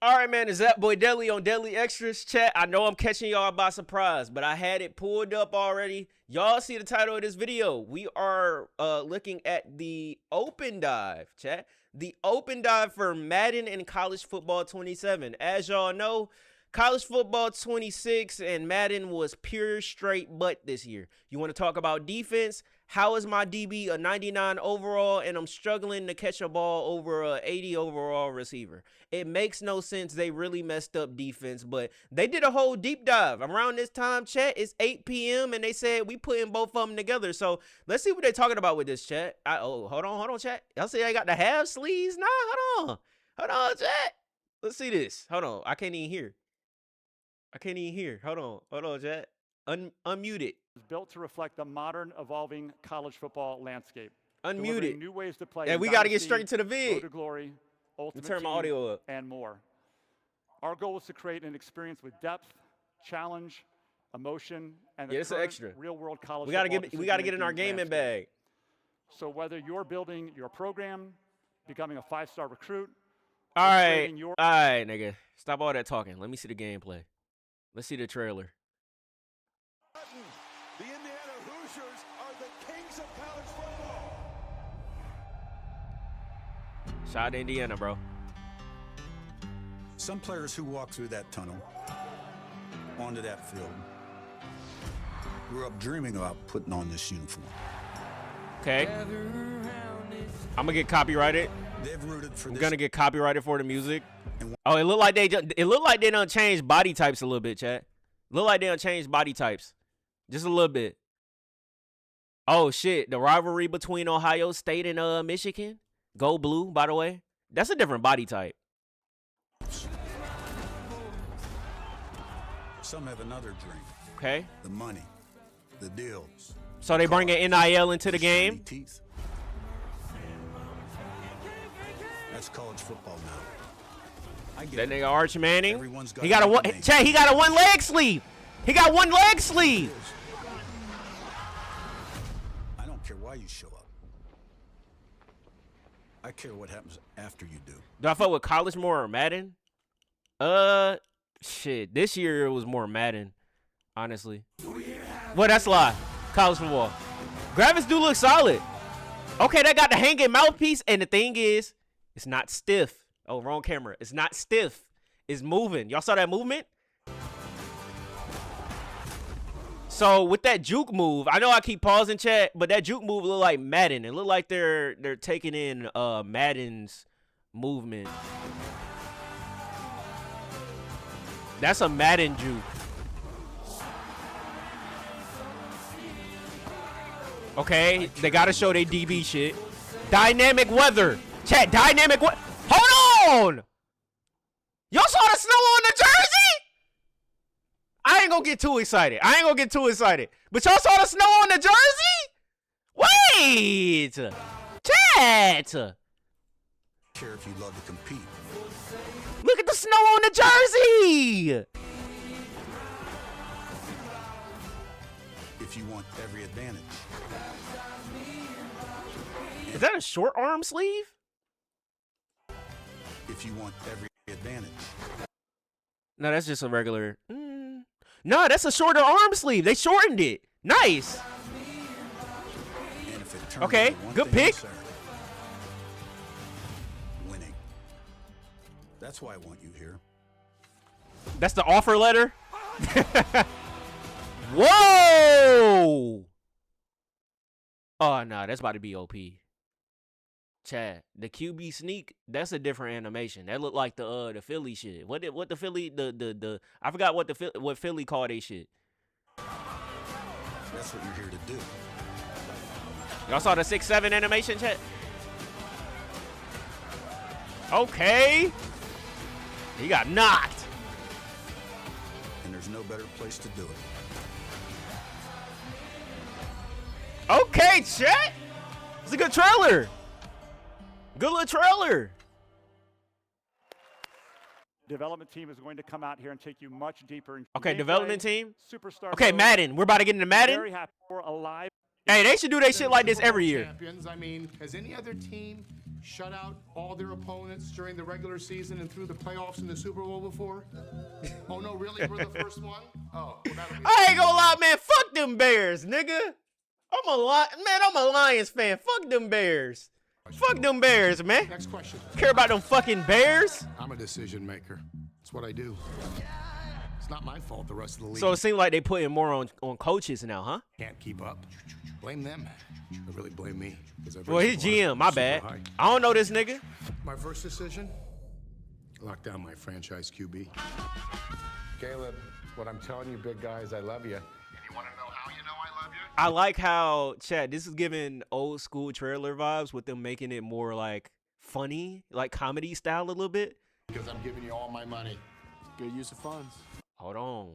All right, man, it's that boy Deli on Deli Extras. Chat, I know I'm catching y'all by surprise, but I had it pulled up already. Y'all see the title of this video. We are looking at the open dive, chat. The open dive for Madden and College Football 27. As y'all know, College Football 26 and Madden was pure straight butt this year. You want to talk about defense? How is my DB a 99 overall and I'm struggling to catch a ball over a 80 overall receiver? It makes no sense. They really messed up defense, but they did a whole deep dive. Around this time, chat, it's 8 p.m. and they said we putting both of them together. So let's see what they're talking about with this, chat. Hold on, chat. Y'all see I got the half sleeves? Nah, hold on, chat. Let's see this. Hold on, I can't even hear. Hold on, chat. Unmute it. It's built to reflect the modern, evolving college football landscape. Unmute it. New ways to play. Yeah, we got to get straight to the vid. Road to Glory, Ultimate turn my Team, audio up. and more. Our goal is to create an experience with depth, challenge, emotion, and the it's an extra. real-world college. We got to get in our gaming bag. So whether you're building your program, becoming a 5-star recruit, all right, nigga, stop all that talking. Let me see the gameplay. Let's see the trailer. The Indiana Hoosiers are the kings of college football. Shout out to Indiana, bro. Some players who walk through that tunnel onto that field grew up dreaming about putting on this uniform. Okay. I'm gonna get copyrighted. They've rooted for I'm this. gonna get copyrighted for the music. Oh, it looked like they done changed body types a little bit, chat. Look like they done changed body types. Just a little bit. Oh shit, the rivalry between Ohio State and Michigan. Go blue, by the way. That's a different body type. Some have another dream. Okay. The money, the deals. So they bring an NIL into the game. Teeth. That's college football now. I get That nigga Arch Manning. Everyone's He got a one. Chat, he got a one leg sleeve. He got one leg sleeve. I don't care why you show up. I care what happens after you do. Do I fuck with college more or Madden? Shit. This year it was more Madden, honestly. Well, that's a lie. College football. Graphics do look solid. Okay, they got the hanging mouthpiece, and the thing is, it's not stiff. Oh, wrong camera. It's not stiff. It's moving. Y'all saw that movement? So with that juke move, I know I keep pausing, chat, but that juke move look like Madden. It look like they're taking in Madden's movement. That's a Madden juke. Okay, they gotta show they DB shit. Dynamic weather. Chat, dynamic weather. Hold on! Y'all saw the snow on the jersey? I ain't gonna get too excited. But y'all saw the snow on the jersey? Wait! Chat! Care if you love to compete. Look at the snow on the jersey! If you want every advantage. Is that a short arm sleeve? If you want every advantage. No, that's just a regular. No, that's a shorter arm sleeve. They shortened it. Nice. And if it turns Okay, into one good thing, pick. sir, winning. That's why I want you here. That's the offer letter. Whoa! Oh no, that's about to be OP. Chad, the QB sneak, that's a different animation. That looked like the Philly shit. What the Philly I forgot what Philly called they shit. That's what you're here to do. Y'all saw the 6-7 animation, chat? Okay. He got knocked. And there's no better place to do it. Okay, chat. It's a good trailer. Good little trailer. Development team is going to come out here and take you much deeper. In Okay, development team. Superstar. Okay, Madden. We're about to get into Madden. Very happy for alive. Hey, they should do their shit like this every year. Champions. I mean, has any other team shut out all their opponents during the regular season and through the playoffs and the Super Bowl before? Oh, no, really? We're the first one? Oh, well, that'll be I ain't gonna lie, man. Fuck them Bears, nigga. I'm a Lions fan. Fuck them Bears. Fuck them Bears, man. Next question. Care about them fucking Bears? I'm a decision maker. It's what I do. It's not my fault the rest of the league So it seems like they putting more on coaches now, huh? can't keep up. Blame them. But really blame me. Well, he's GM. My bad. I don't know this nigga. My first decision, lock down my franchise QB. Caleb, what I'm telling you, big guy, is I love you. And you want to know how you know I love you? I like how, Chad, this is giving old school trailer vibes with them making it more like funny, like comedy style a little bit. Because I'm giving you all my money. Good use of funds. Hold on.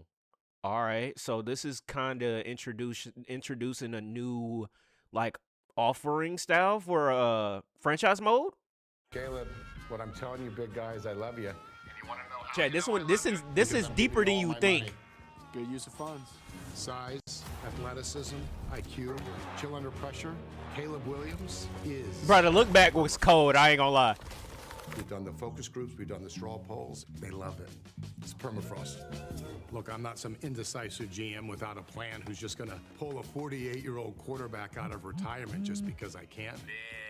All right. So this is kind of introducing a new like offering style for franchise mode. Caleb, what I'm telling you, big guy, is I love you. And you want to know how Chad, you this is deeper than you think. Good use of funds. Size, athleticism, IQ, chill under pressure. Caleb Williams is. Bro, the look back was cold. I ain't gonna lie. We've done the focus groups, we've done the straw polls. They love it. It's permafrost. Look, I'm not some indecisive GM without a plan who's just gonna pull a 48-year-old quarterback out of retirement just because I can.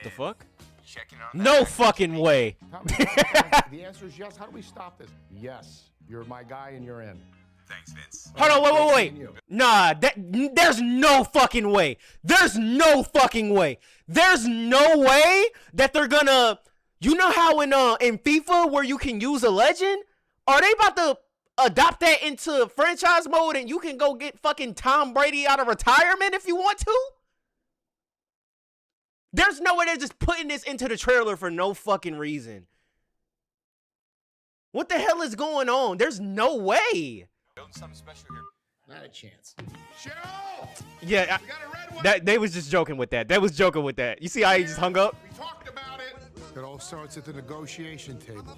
The fuck? Checking out. No fucking way. The answer is yes. How do we stop this? Yes. You're my guy and you're in. Thanks, Vince. Hold on, wait. Nah, there's no fucking way. There's no fucking way. There's no way that they're gonna. You know how in FIFA where you can use a legend? Are they about to adopt that into franchise mode and you can go get fucking Tom Brady out of retirement if you want to? There's no way they're just putting this into the trailer for no fucking reason. What the hell is going on? There's no way. Something special here. Not a chance. Cheryl! Yeah, We got a red one. that they was just joking with that. They was joking with that. You see how he just hung up? We talked about it. It all starts at the negotiation table.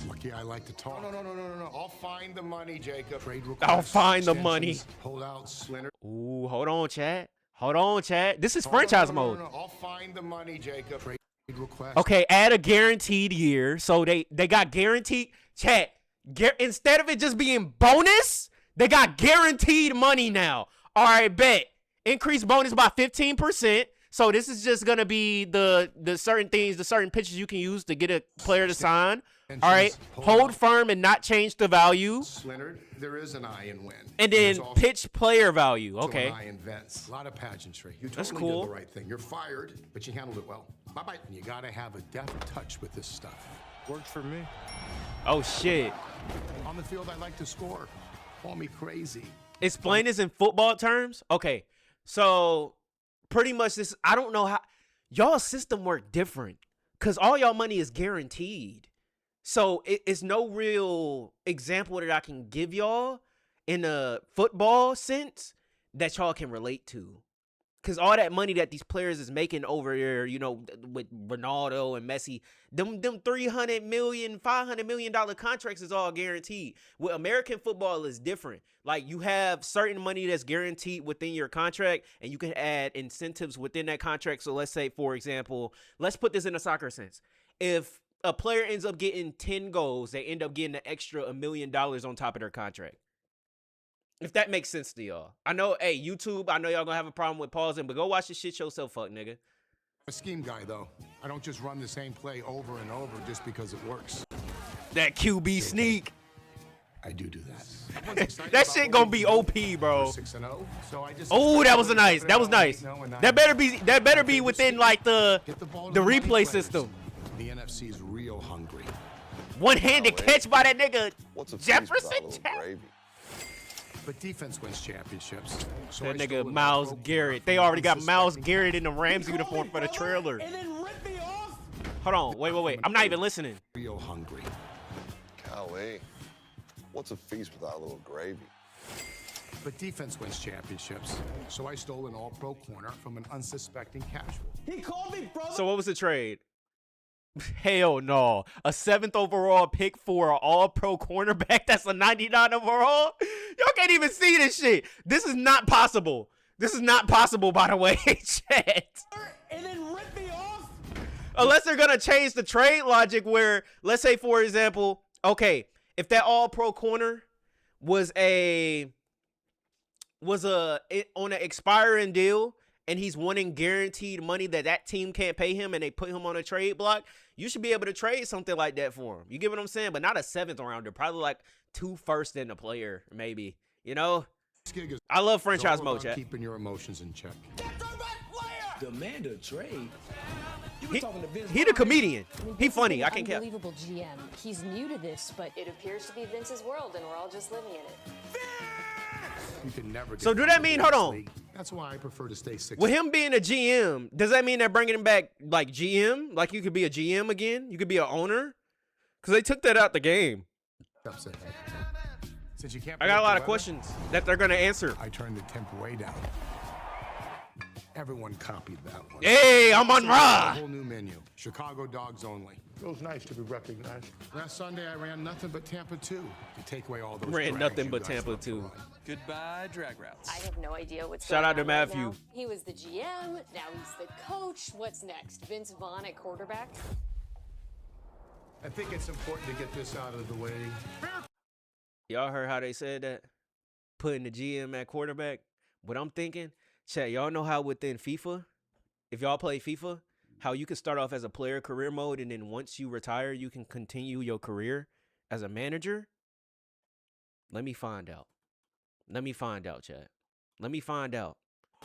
Lucky I like to talk. No. I'll find the money, Jacob. Trade requests, I'll find the money. Holdouts, Leonard. Ooh, hold on, Chad. Hold on, Chad. This is franchise mode. No. I'll find the money, Jacob. Trade requests. Okay, add a guaranteed year. So they got guaranteed. Chad, instead of it just being bonus, they got guaranteed money now. All right, bet. Increase bonus by 15%. So this is just gonna be the certain things, the certain pitches you can use to get a player to sign. All right, hold firm and not change the value. Leonard, there is an I in win. And then pitch player value. Okay. An I in Vince. A lot of pageantry. You That's totally cool. did the right thing. You're fired, but you handled it well. Bye-bye. You gotta have a deft touch with this stuff. Worked for me. Oh shit. On the field, I like to score. Call me crazy. Explain this in football terms. Okay, so pretty much this. I don't know how y'all system work different because all y'all money is guaranteed. So it's no real example that I can give y'all in a football sense that y'all can relate to. Because all that money that these players is making over there, you know, with Ronaldo and Messi, them $300 million, $500 million contracts is all guaranteed. With American football is different. Like you have certain money that's guaranteed within your contract, and you can add incentives within that contract. So let's say, for example, let's put this in a soccer sense. If a player ends up getting 10 goals, they end up getting an extra $1 million on top of their contract. If that makes sense to y'all. I know, hey, YouTube, I know y'all gonna have a problem with pausing, but go watch the shit yourself, fuck nigga. A scheme guy, though. I don't just run the same play over and over just because it works. That QB sneak. I do that. That shit gonna be OP, bro. 6-0. So I just Oh, that was nice. That was nice. That better be within like the replay system. The NFC is real hungry. One-handed catch by that nigga What's a feast Jefferson. without a little gravy? But defense wins championships. So That I nigga stole an Myles all-pro Garrett. player They already got from Myles unsuspecting Garrett in the Rams uniform for the trailer. And then rip me off. Hold on, wait. I'm not even listening. real hungry. Golly. What's a feast without a little gravy? But defense wins championships. So I stole an all-pro corner from an unsuspecting casual. He called me brother. So what was the trade? Hell no. A 7th overall pick for an all-pro cornerback that's a 99 overall? Y'all can't even see this shit. This is not possible. This is not possible, by the way. Chat. And then rip me off. Unless they're gonna change the trade logic where, let's say for example, okay, if that all-pro corner was on an expiring deal and he's wanting guaranteed money that team can't pay him and they put him on a trade block, you should be able to trade something like that for him. You get what I'm saying? But not a 7th rounder, probably like 2 firsts and a player, maybe. You know? I love franchise mode, chat. Keeping your emotions in check. Demand a trade. He the comedian. He funny. I can't care. Unbelievable GM. He's new to this, but it appears to be Vince's world, and we're all just living in it. You can never get So do that mean, hold on, league. That's why I prefer to stay 6. with him being a GM, does that mean they're bringing him back like GM? Like you could be a GM again? You could be an owner? Because they took that out the game. Since you can't I got a lot of predict the weather, questions that they're going to answer. I turned the temp way down. Everyone copied that one. Hey, I'm on A Raw. whole new menu. Chicago dogs only. Feels nice to be recognized. Last Sunday, I ran nothing but Tampa 2 to take away all those Ran drags nothing you but guys Tampa love to 2. run. Goodbye, drag routes. I have no idea what's Shout going out to on right Matthew. now. He was the GM, now he's the coach. What's next? Vince Vaughn at quarterback? I think it's important to get this out of the way. Y'all heard how they said that? Putting the GM at quarterback? What I'm thinking, chat, y'all know how within FIFA, if y'all play FIFA, how you can start off as a player career mode and then once you retire, you can continue your career as a manager? Let me find out. Let me find out, chat. Let me find out.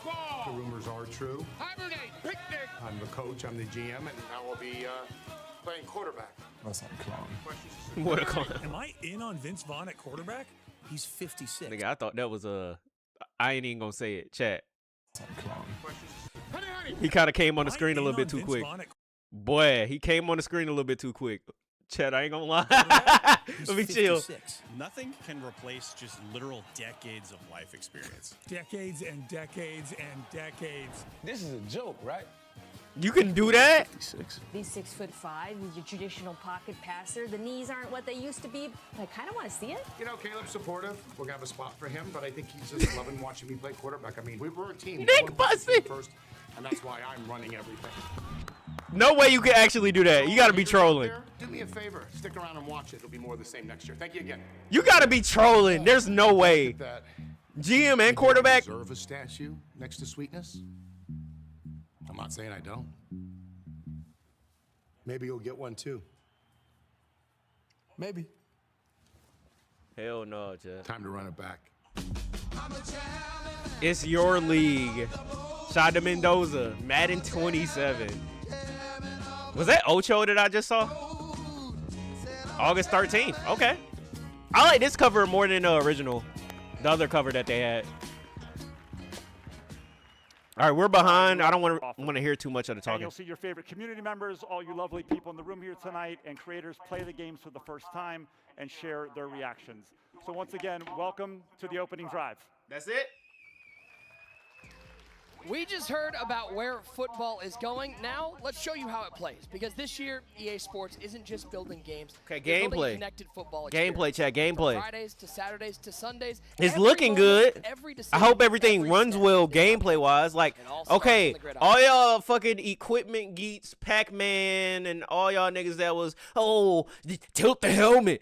The rumors are true. Hibernate, picnic. I'm the coach, I'm the GM, and I will be playing quarterback. That's not a clown. What a clown. Am I in on Vince Vaughn at quarterback? He's 56. Nigga, I thought that was I ain't even gonna say it. Chat. That's not a clown. He kind of came on the Am I screen a in little bit on too Vince quick. Vaughn at Boy, he came on the screen a little bit too quick. Chat, I ain't gonna lie. He's Let me chill. 56. Nothing can replace just literal decades of life experience. Decades and decades and decades. This is a joke, right? You can do that? 56. He's 6'5", he's your traditional pocket passer. The knees aren't what they used to be, but I kind of want to see it. You know, Caleb's supportive. We're going to have a spot for him, but I think he's just loving watching me play quarterback. I mean, we were a team. Nick No one was the team Bussey. first, and that's why I'm running everything. No way you can actually do that. You gotta be trolling. Do me a favor. Stick around and watch it. It'll be more of the same next year. Thank you again. You gotta be trolling. There's no way. That GM and quarterback. deserve a statue next to Sweetness? I'm not saying I don't. Maybe you'll get one too. Maybe. Hell no, Jeff. Time to run it back. It's your league. Shout out to Mendoza. Madden 27. Was that Ocho that I just saw? August 13th. Okay. I like this cover more than the original. The other cover that they had. All right, we're behind. I don't want to hear too much of the And talking. you'll see your favorite community members, all you lovely people in the room here tonight, and creators play the games for the first time and share their reactions. So once again, welcome to the opening drive. That's it? We just heard about where football is going. Now, let's show you how it plays. Because this year, EA Sports isn't just building games. Okay, they're building gameplay. Connected football Gameplay, experience. chat, From gameplay. Fridays to Saturdays to Sundays. It's Every looking moment, good. every I decision, hope everything every runs step well is gameplay wise. Like, It all starts okay, on the gridiron. all y'all fucking equipment geeks, Pac-Man, and all y'all niggas that was, oh, tilt the helmet.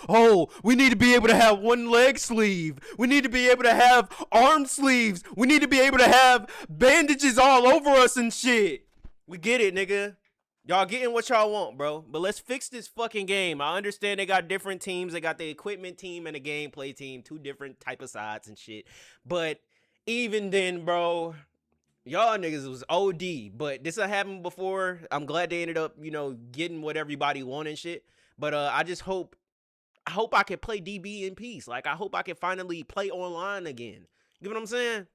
Oh, we need to be able to have one leg sleeve. We need to be able to have arm sleeves. We need to be able to have bandages all over us and shit. We get it, nigga. Y'all getting what y'all want, bro. But let's fix this fucking game. I understand they got different teams. They got the equipment team and the gameplay team. 2 different type of sides and shit. But even then, bro, y'all niggas was OD. But this had happened before. I'm glad they ended up, you know, getting what everybody wanted and shit. But I just hope I can play DB in peace. Like, I hope I can finally play online again. You know what I'm saying?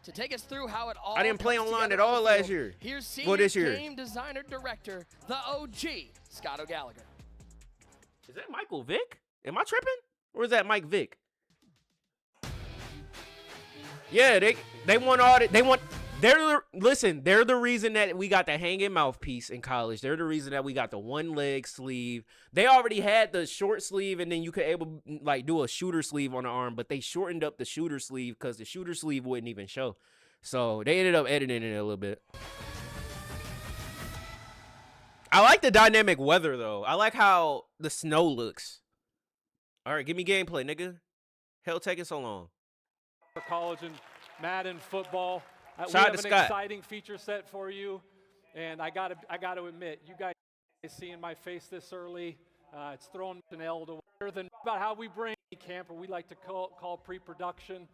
To take us through how it all I didn't play comes online together at on all the last field, year. Here's senior Well, this year. game designer director, the OG, Scott O'Gallagher. Is that Michael Vick? Am I tripping? Or is that Mike Vick? Yeah, they want all that. They're the reason that we got the hanging mouthpiece in college. They're the reason that we got the one leg sleeve. They already had the short sleeve, and then you could able like do a shooter sleeve on the arm, but they shortened up the shooter sleeve because the shooter sleeve wouldn't even show. So they ended up editing it a little bit. I like the dynamic weather, though. I like how the snow looks. All right, give me gameplay, nigga. Hell taking so long. For college and Madden football. We Shout out have to an Scott. exciting feature set for you. And I gotta admit, you guys seeing my face this early, it's throwing an L to water than about how we bring camp, or we like to call pre-production.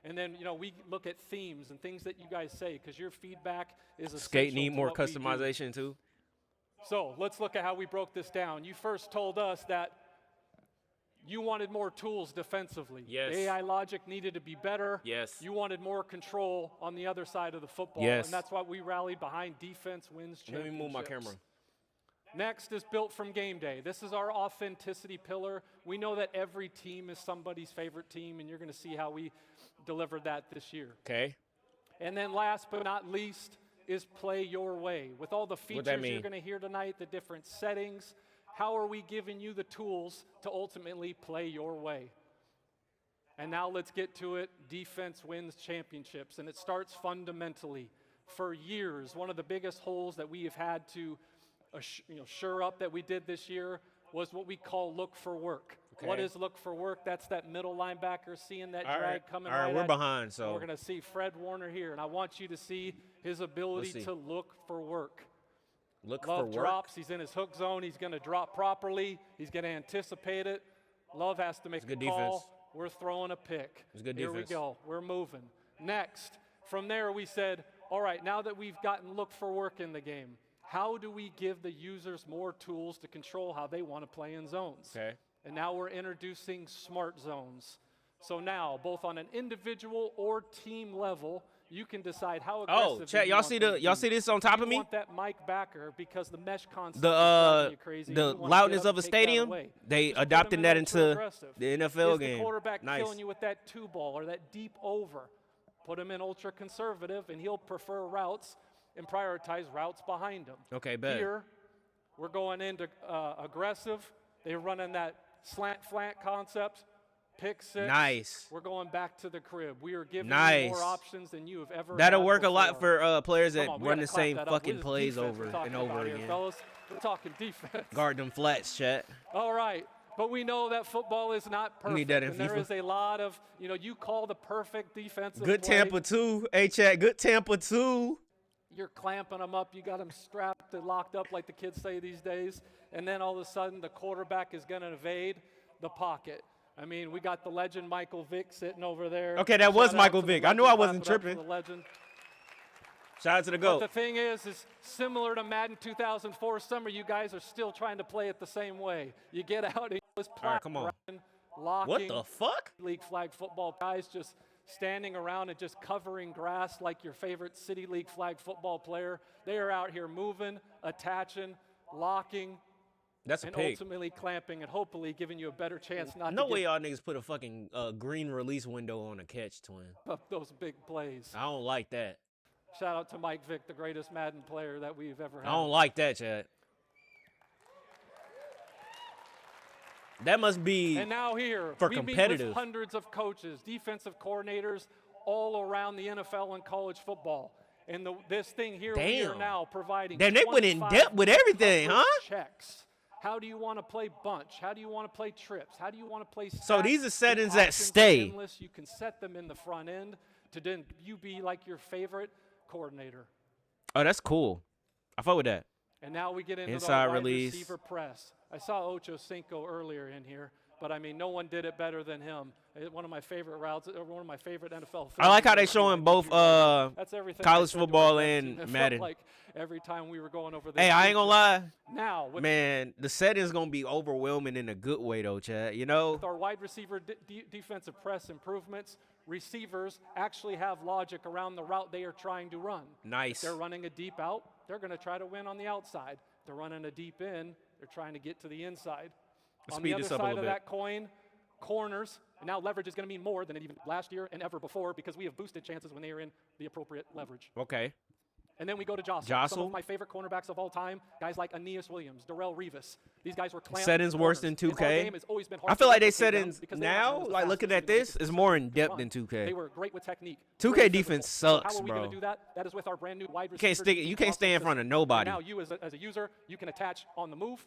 And then, you know, we look at themes and things that you guys say, because your feedback is essential. Skate need to more what we do. customization, too. So let's look at how we broke this down. You first told us that you wanted more tools defensively. Yes. The AI logic needed to be better. Yes. You wanted more control on the other side of the football. Yes. And that's why we rallied behind defense wins championships. Let me move my camera. Next is built from game day. This is our authenticity pillar. We know that every team is somebody's favorite team, and you're going to see how we delivered that this year. Okay. And then last but not least is play your way. With all the features you're going to hear tonight, the different settings, how are we giving you the tools to ultimately play your way? And now let's get to it. Defense wins championships, and it starts fundamentally. For years, one of the biggest holes that we have had to shore up that we did this year was what we call look for work. Okay. What is look for work? That's that middle linebacker seeing that drag coming All right, right we're at behind, you. so And we're going to see Fred Warner here, and I want you to see his ability to look for work. Look Love for work. drops. He's in his hook zone. He's going to drop properly. He's going to anticipate it. Love has to make a good call. defense. We're throwing a pick. It's good Here defense. we go. We're moving. Next, from there we said, all right, now that we've gotten look for work in the game, how do we give the users more tools to control how they want to play in zones? Okay. And now we're introducing smart zones. So now, both on an individual or team level, you can decide how aggressive. Oh, chat, y'all see this on top of me? You want that Mike backer because the mesh concept is The driving you crazy. the You wanna loudness get up of a and take that stadium, away. they Just put adopted them that in into ultra-aggressive. the NFL Is game. the quarterback Nice. killing you with that two ball or that deep over? Put him in ultra conservative, and he'll prefer routes and prioritize routes behind him. Okay, bet. Here, we're going into aggressive. They're running that slant concept. Pick six. Nice. We're going back to the crib. We are giving Nice. you more options than you have ever That'll had work a lot before. for players that Come on, we run gotta the clap same that up. fucking This is plays defense we're over talking and over about here, again. fellas. We're talking defense. Guard them flats, chat. All right. But we know that football is not perfect. need that in and there FIFA. is a lot of, you call the perfect defensive Good play. Tampa 2. Hey, chat, good Tampa 2. You're clamping them up. You got them strapped and locked up like the kids say these days. And then all of a sudden the quarterback is going to evade the pocket. I mean, we got the legend Michael Vick sitting over there. Okay, that was Shout out Michael to the Vick. I knew legend. I wasn't Clap it up for tripping. the legend. Shout out to the But GOAT. the thing is similar to Madden 2004 summer, you guys are still trying to play it the same way. You get out and you just All right, come on. locking. What the fuck? League flag football guys just standing around and just covering grass like your favorite City League flag football player. They are out here moving, attaching, locking, That's a and pig. ultimately clamping and hopefully giving you a better chance not No to way get y'all niggas put a fucking green release window on a catch, twin. up those big plays. I don't like that. Shout out to Mike Vick, the greatest Madden player that we've ever had. I don't like that, chat. That must be And now here, for we competitive. meet with hundreds of coaches, defensive coordinators all around the NFL and college football. And this thing here, we are Damn. now providing Damn, they went in 25 depth with everything, coverage huh? checks. How do you want to play bunch? How do you want to play trips? How do you want to play So stacks? these are settings The that options are stay. endless. You can set them in the front end to then you be like your favorite coordinator. Oh, that's cool. I fuck with that. And now we get into Inside the wide release. receiver press. I saw Ocho Cinco earlier in here, but I mean, no one did it better than him. One of my favorite routes, or one of my favorite NFL. I like how they films. showing both That's everything I college said to our football vet and team. It Madden. felt like every time we were going over this. Hey, I ain't gonna lie. Now, with Man, the setting's gonna be overwhelming in a good way, though, Chad. You know? our wide receiver defensive press improvements, receivers actually have logic around the route they are trying to run. Nice. If they're running a deep out, they're going to try to win on the outside. If they're running a deep in, they're trying to get to the inside. Let's On speed the other this up a side little of bit. that coin, corners, and now leverage is going to mean more than it even last year and ever before because we have boosted chances when they are in the appropriate leverage. Okay. And then we go to Jostle. Some of my favorite cornerbacks of all time, guys like Aeneas Williams, Darrell Revis. These guys were clamped. Settings worse than 2K. I feel like they settings now, like looking at this, is more in depth than 2K. They were great with technique. 2K defense sucks, How are we bro. going to do that? That is with our brand new wide receiver. You can't stay in front of nobody. Now you as a user, you can attach on the move.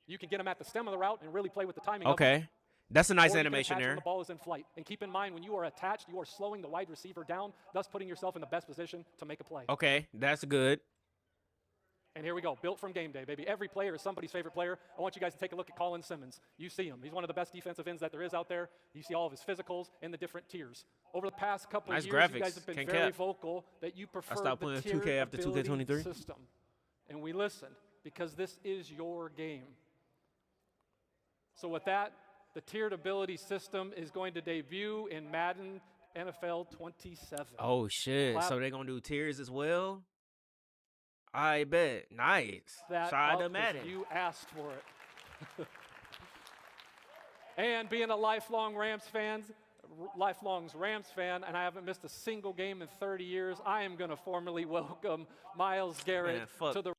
You can get them at the stem of the route and really play with the timing. Okay. That's a nice or animation there. When the ball is in flight. And keep in mind, when you are attached, you are slowing the wide receiver down, thus putting yourself in the best position to make a play. Okay, that's good. And here we go, built from game day, baby. Every player is somebody's favorite player. I want you guys to take a look at Colin Simmons. You see him. He's one of the best defensive ends that there is out there. You see all of his physicals in the different tiers. Over the past couple of years, you guys have been very vocal that you prefer the tiered 2K after 2K23 system. And we listen, because this is your game. So with that, the tiered ability system is going to debut in Madden NFL 27. Oh, shit. So they're going to do tiers as well? I bet. Nice. Shout out to Madden. You asked for it. And being a lifelong Rams fan, and I haven't missed a single game in 30 years, I am going to formally welcome Myles Garrett to the.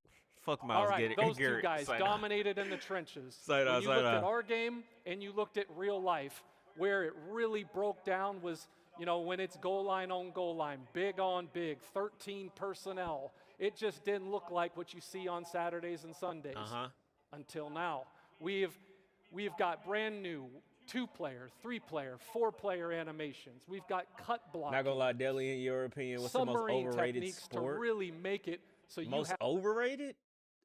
Fuck Myles Garrett. Those two guys dominated in the trenches. When you looked at our game and you looked at real life, where it really broke down was, when it's goal line on goal line, big on big, 13 personnel. It just didn't look like what you see on Saturdays and Sundays until now. We've got brand new 2-player, 3-player, 4-player animations. We've got cut blocking. Not gonna lie, DELI, in your opinion, what's the most overrated sport? To really make it so you most overrated?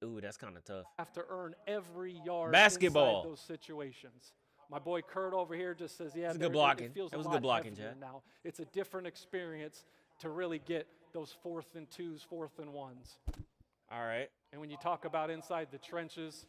Ooh, that's kind of tough. Have to earn every yard basketball inside those situations. My boy Kurt over here just says, yeah, it's good blocking. It feels was good blocking, Chad. Now. It's a different experience to really get those 4th and 2s, 4th and 1s. All right. And when you talk about inside the trenches,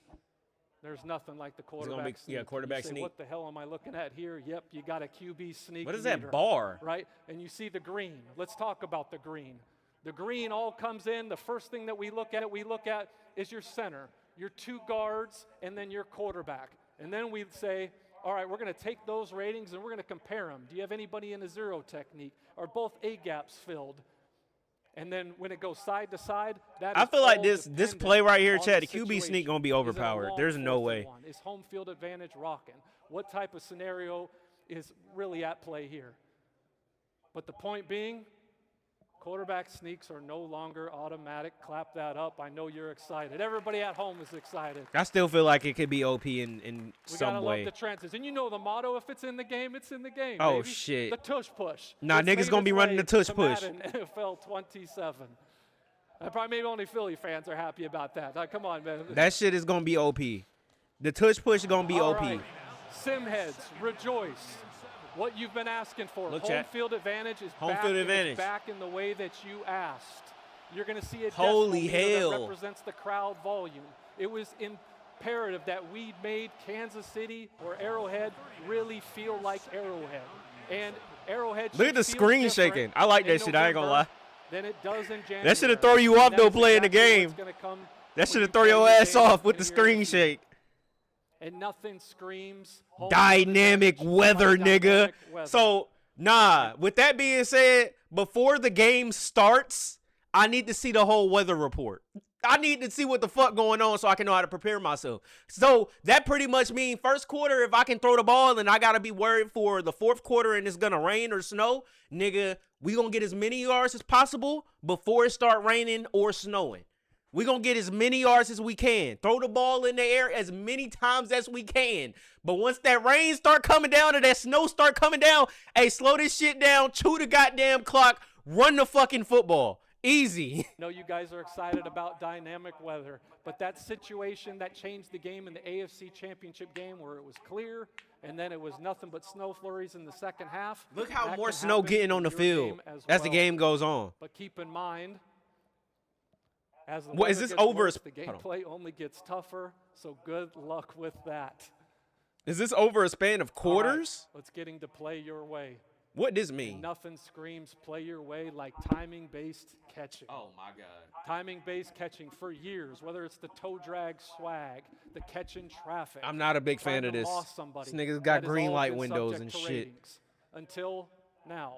there's nothing like the quarterback sneak. Yeah, quarterback sneak. What the hell am I looking at here? Yep, you got a QB sneak. What is that bar? Right? And you see the green. Let's talk about the green. The green all comes in. The first thing that we look at is your center, your 2 guards, and then your quarterback. And then we say, all right, we're going to take those ratings and we're going to compare them. Do you have anybody in a zero technique? Are both A-gaps filled? And then when it goes side to side, I feel like this play right here, Chad, the QB sneak going to be overpowered. There's no way. Is home field advantage rocking? What type of scenario is really at play here? But the point being, quarterback sneaks are no longer automatic. Clap that up. I know you're excited. Everybody at home is excited. I still feel like it could be OP in some way. We gotta love the trenches. And you know the motto, if it's in the game, it's in the game. Oh, baby. shit. The tush push. Nah, niggas going to be running the tush push. NFL 27. Probably maybe only Philly fans are happy about that. Come on, man. That shit is going to be OP. The tush push is going to be OP. Right. Simheads, rejoice. What you've been asking for. Home field advantage is back in the way that you asked. You're going to see a holy hell that represents the crowd volume. It was imperative that we made Kansas City or Arrowhead really feel like Arrowhead. And Arrowhead look at the screen shaking. I like that shit. I ain't going to lie. Than it does in January. That should have throw you off though playing the game. That should have throw your ass off with the screen shake. And nothing screams dynamic weather, nigga. So, nah, with that being said, before the game starts, I need to see the whole weather report. I need to see what the fuck going on so I can know how to prepare myself. So, that pretty much means first quarter, if I can throw the ball and I got to be worried for the 4th quarter and it's going to rain or snow, nigga, we going to get as many yards as possible before it start raining or snowing. We're going to get as many yards as we can. Throw the ball in the air as many times as we can. But once that rain start coming down or that snow start coming down, hey, slow this shit down, chew the goddamn clock, run the fucking football. Easy. I know you guys are excited about dynamic weather, but that situation that changed the game in the AFC Championship game where it was clear and then it was nothing but snow flurries in the second half. Look how more snow getting on the field as the game goes on. But keep in mind, as the what is this over? Worse, the gameplay only gets tougher, so good luck with that. Is this over a span of quarters? Right, let's getting to play your way. What does this mean? And nothing screams play your way like timing-based catching. Oh, my God. Timing-based catching for years, whether it's the toe drag swag, the catch in traffic. I'm not a big fan of this. This nigga's got green light windows and shit. Until now.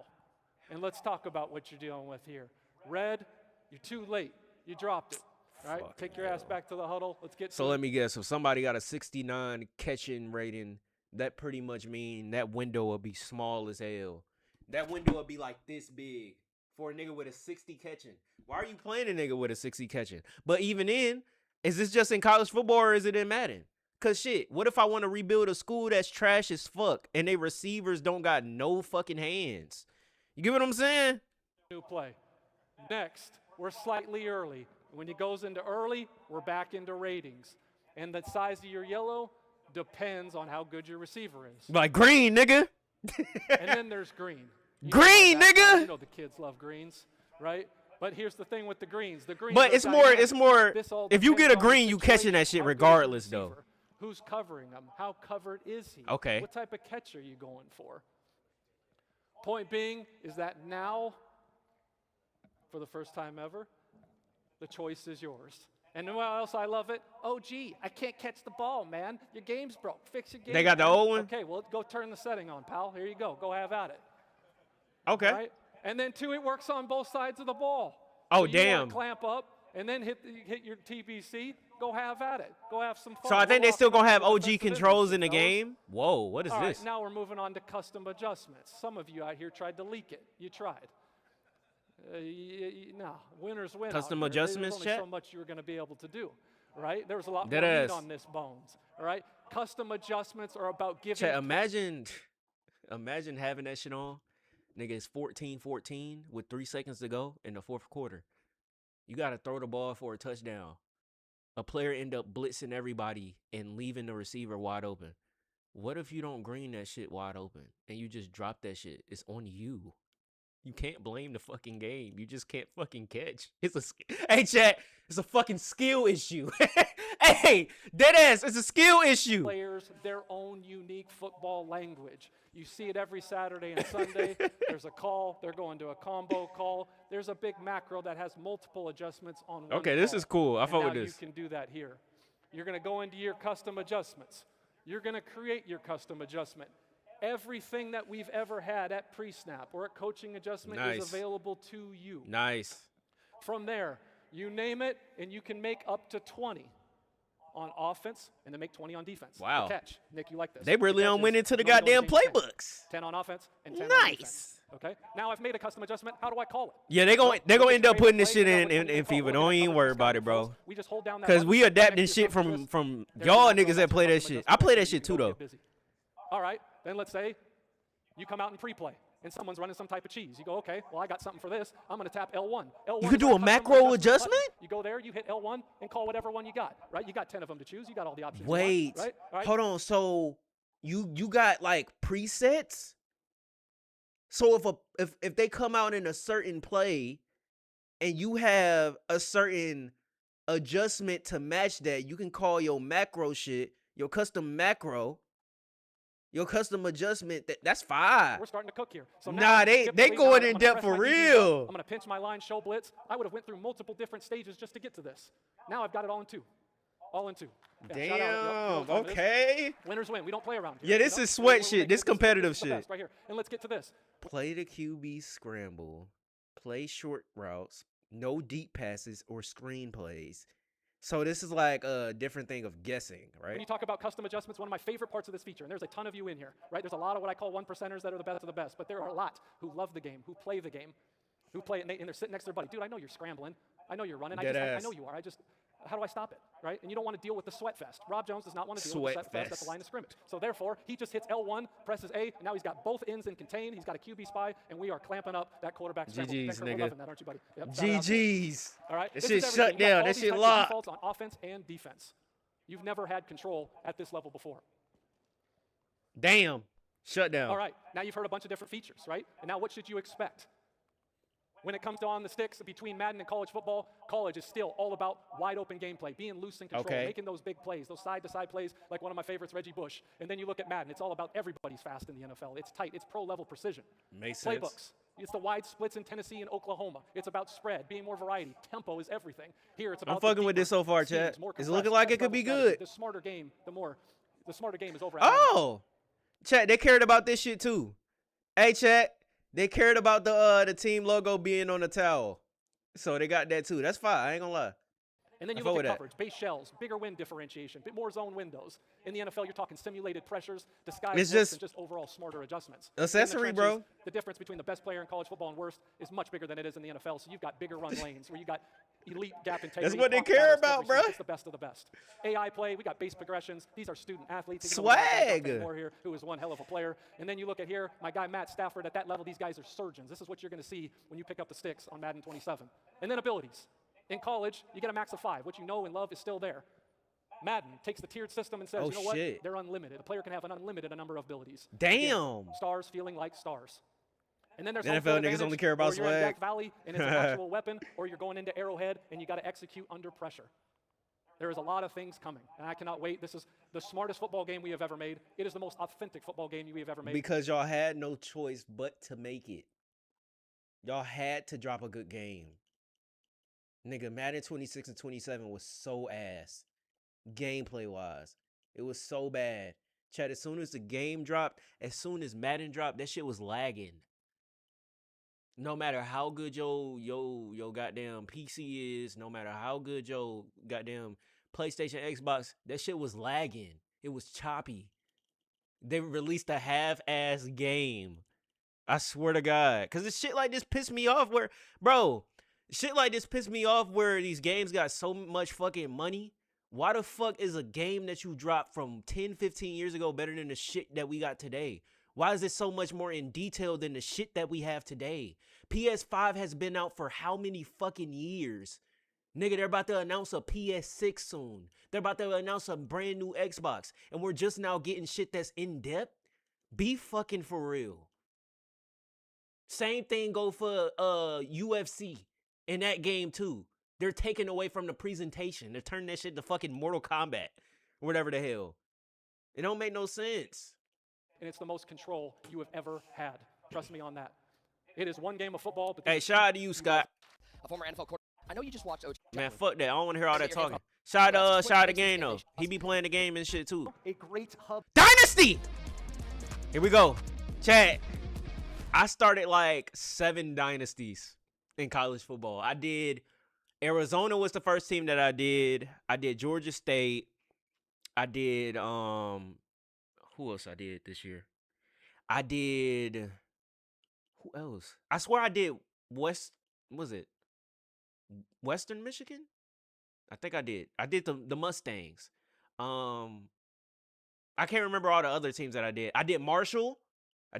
And let's talk about what you're dealing with here. Red, You're too late. You dropped it. All right, take your ass back to the huddle. Let's get So let me guess. If somebody got a 69 catching rating, that pretty much mean that window will be small as hell. That window will be like this big for a nigga with a 60 catching. Why are you playing a nigga with a 60 catching? But even in, is this just in college football or is it in Madden? Cause shit, what if I want to rebuild a school that's trash as fuck and they receivers don't got no fucking hands? You get what I'm saying? New play. Next, we're slightly early. When it goes into early, we're back into ratings. And the size of your yellow depends on how good your receiver is. Like green, nigga. And then there's green. Green, nigga. You know the kids love greens, right? But here's the thing with the greens. The greens. But it's more. If you get a green, you catching that shit regardless, though. Who's covering him? How covered is he? Okay. What type of catch are you going for? Point being is that now, for the first time ever, the choice is yours. And what else I love it? Oh, gee, I can't catch the ball, man. Your game's broke. Fix your game. They got the old one? Okay, well, go turn the setting on, pal. Here you go. Go have at it. Okay. Right? And then, two, it works on both sides of the ball. Oh, so damn. Clamp up and then hit your TBC. Go have at it. Go have some fun. So I think they still going to have OG controls in the game? Whoa, what is All this? Right, now we're moving on to custom adjustments. Some of you out here tried to leak it. You tried. No, winners win. Custom out here. adjustments, There's only chat? so much you were going to be able to do, right? There was a lot Dead more ass. meat on this bones, all right? Custom adjustments are about giving. Chat, imagine having that shit on. Nigga, it's 14-14 with 3 seconds to go in the fourth quarter. You got to throw the ball for a touchdown. A player end up blitzing everybody and leaving the receiver wide open. What if you don't green that shit wide open and you just drop that shit? It's on you. You can't blame the fucking game. You just can't fucking catch. Hey, chat, it's a fucking skill issue. Hey, deadass, it's a skill issue. Players, their own unique football language. You see it every Saturday and Sunday. There's a call. They're going to a combo call. There's a big macro that has multiple adjustments on one Okay, this call. is cool. I fuck with now this. You can do that here. You're going to go into your custom adjustments. You're going to create your custom adjustment. Everything that we've ever had at pre-snap or at coaching adjustment is available to you. Nice. From there, you name it, and you can make up to 20 on offense and then make 20 on defense. Wow. The catch. Nick, you like this. They really The went catch into the is no goddamn change 10. playbooks. 10 on offense and 10 on Nice. defense. Okay. Now I've made a custom adjustment. How do I call it? Yeah, they're going to end up putting this shit in FIFA. FIFA. Don't even worry about it, bro. We just hold down that Because button, we right adapting next to shit your focus from list. There's y'all a macro niggas that that's play your that custom shit. I play that adjustment. shit too, You can though. get busy. All right. Then let's say you come out in pre-play and someone's running some type of cheese. You go, okay, well, I got something for this. I'm going to tap L1. L1 You can do a macro adjustment? You go there, you hit L1 and call whatever one you got, right? You got 10 of them to choose. You got all the options. Wait. You want, right? All right. Hold on. So you got like presets? So if they come out in a certain play and you have a certain adjustment to match that, you can call your macro shit, your custom macro, your custom adjustment. That's fire. We're starting to cook here. So Nah, they going in depth for real. I'm going to pinch my line, show blitz. I would have went through multiple different stages just to get to this. Now I've got it all in two. All in two. Yeah, shout out. Damn. Okay. Winners win. We don't play around here. Yeah, this is sweat shit. This competitive shit. Right here. And let's get to this. Play the QB scramble. Play short routes. No deep passes or screen plays. So this is like a different thing of guessing, right? When you talk about custom adjustments, one of my favorite parts of this feature, and there's a ton of you in here, right? There's a lot of what I call 1%ers that are the best of the best, but there are a lot who love the game, who play the game, who play it, and they're sitting next to their buddy. Dude, I know you're scrambling. I know you're running. I know you are. How do I stop it, right? And you don't want to deal with the sweat fest. Rob Jones does not want to deal with the sweat fest at the line of scrimmage. So therefore, he just hits L1, presses A, and now he's got both ends in contain. He's got a QB spy, and we are clamping up that quarterback scramble. GG's, Thanks for nigga. loving that, aren't you, buddy? Yep, GG's. all right. That This shit is shut everything. You got down. all That these shit types of locked. defaults on offense and defense. You've never had control at this level before. Damn. Shut down. All right. Now you've heard a bunch of different features, right? And now what should you expect? When it comes to on the sticks between Madden and college football, college is still all about wide open gameplay, being loose and control, making those big plays, those side-to-side plays, like one of my favorites, Reggie Bush. And then you look at Madden, it's all about everybody's fast in the NFL. It's tight, it's pro-level precision. Makes sense. Playbooks. It's the wide splits in Tennessee and Oklahoma. It's about spread, being more variety. Tempo is everything. Here it's about I'm fucking with this so far, chat. It's looking like it could be good. The smarter game, the smarter game is over. Oh, chat, they cared about this shit too. Hey, chat, they cared about the team logo being on the towel. So they got that too. That's fine. I ain't gonna lie. And then you look at coverage, base shells, bigger wind differentiation, bit more zone windows. In the NFL, you're talking simulated pressures, disguised looks, and just overall smarter adjustments. Accessory, bro. The difference between the best player in college football and worst is much bigger than it is in the NFL. So you've got bigger run lanes where you got elite gap integrity. That's what they care about, bro. It's the best of the best. AI play, we got base progressions. These are student athletes. Swag. More here, who is one hell of a player. And then you look at here, my guy Matt Stafford at that level. These guys are surgeons. This is what you're going to see when you pick up the sticks on Madden 27. And then abilities. In college, you get a max of 5. What you know and love is still there. Madden takes the tiered system and says, you know what? They're unlimited. A player can have an unlimited number of abilities. Damn. Again, stars feeling like stars. And then there's NFL niggas only care about swag. You're in swag. Death Valley and it's an actual weapon, or you're going into Arrowhead and you got to execute under pressure. There is a lot of things coming, and I cannot wait. This is the smartest football game we have ever made. It is the most authentic football game we have ever made. Because y'all had no choice but to make it. Y'all had to drop a good game. Nigga, Madden 26 and 27 was so ass. Gameplay wise. It was so bad. Chat, as soon as the game dropped, as soon as Madden dropped, that shit was lagging. No matter how good your goddamn PC is, no matter how good your goddamn PlayStation, Xbox, that shit was lagging. It was choppy. They released a half-ass game. I swear to God. Because this shit like this pissed me off where, bro, shit like this pissed me off where these games got so much fucking money. Why the fuck is a game that you dropped from 10, 15 years ago better than the shit that we got today? Why is it so much more in detail than the shit that we have today? PS5 has been out for how many fucking years? Nigga, they're about to announce a PS6 soon. They're about to announce a brand new Xbox. And we're just now getting shit that's in depth? Be fucking for real. Same thing go for UFC in that game too. They're taking away from the presentation. They're turning that shit to fucking Mortal Kombat. Or whatever the hell. It don't make no sense. And it's the most control you have ever had. Trust me on that. It is one game of football. But hey, shout out to you, Scott. A former NFL quarterback. I know you just watched OG. Man, fuck that. I don't want to hear all that talking. Shout out the game, though. He be playing the game and shit, too. A great hub. Dynasty! Here we go. Chat. I started like 7 dynasties in college football. I did. Arizona was the first team that I did. I did Georgia State. I did, who else I did this year? I did, who else? I swear I did Western Michigan? I think I did. I did the Mustangs. I can't remember all the other teams that I did. I did Marshall. I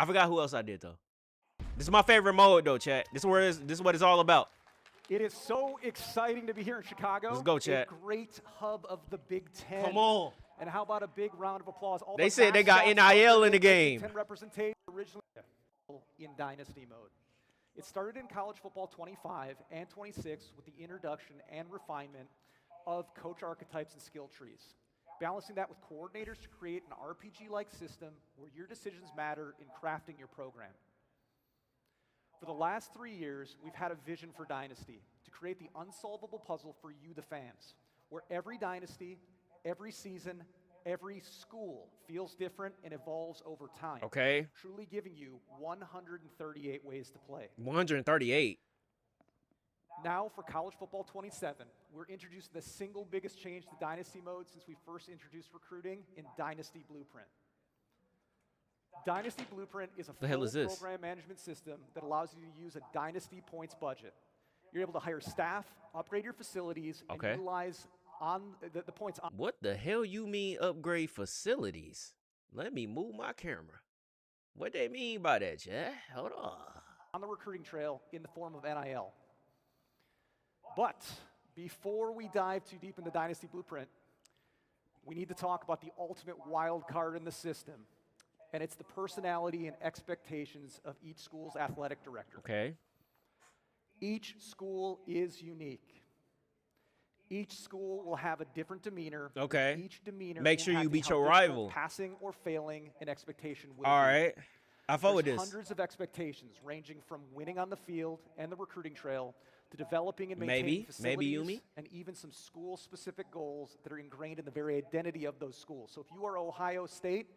forgot who else I did, though. This is my favorite mode, though, chat. This is what it's all about. It is so exciting to be here in Chicago. Let's go, chat. A great hub of the Big Ten. Come on. And how about a big round of applause? All they said they got NIL in the game. Big Ten representation originally in dynasty mode. It started in college football 25 and 26 with the introduction and refinement of coach archetypes and skill trees. Balancing that with coordinators to create an RPG-like system where your decisions matter in crafting your program. For the last 3 years, we've had a vision for Dynasty to create the unsolvable puzzle for you, the fans, where every dynasty, every season, every school feels different and evolves over time. Okay. Truly giving you 138 ways to play. 138. Now for College Football 27, we're introducing the single biggest change to Dynasty mode since we first introduced recruiting in Dynasty Blueprint. Dynasty Blueprint is a full program management system that allows you to use a Dynasty points budget. You're able to hire staff, upgrade your facilities, and utilize the points on. What the hell you mean upgrade facilities? Let me move my camera. What they mean by that, Jack? Hold on. On the recruiting trail in the form of NIL. But before we dive too deep into Dynasty Blueprint, we need to talk about the ultimate wild card in the system. And it's the personality and expectations of each school's athletic director. Okay. Each school is unique. Each school will have a different demeanor. Okay. Each demeanor. Make sure you beat your rival. Passing or failing an expectation will all right. I follow this. Hundreds of expectations ranging from winning on the field and the recruiting trail to developing and maintaining facilities and even some school-specific goals that are ingrained in the very identity of those schools. So if you are Ohio State,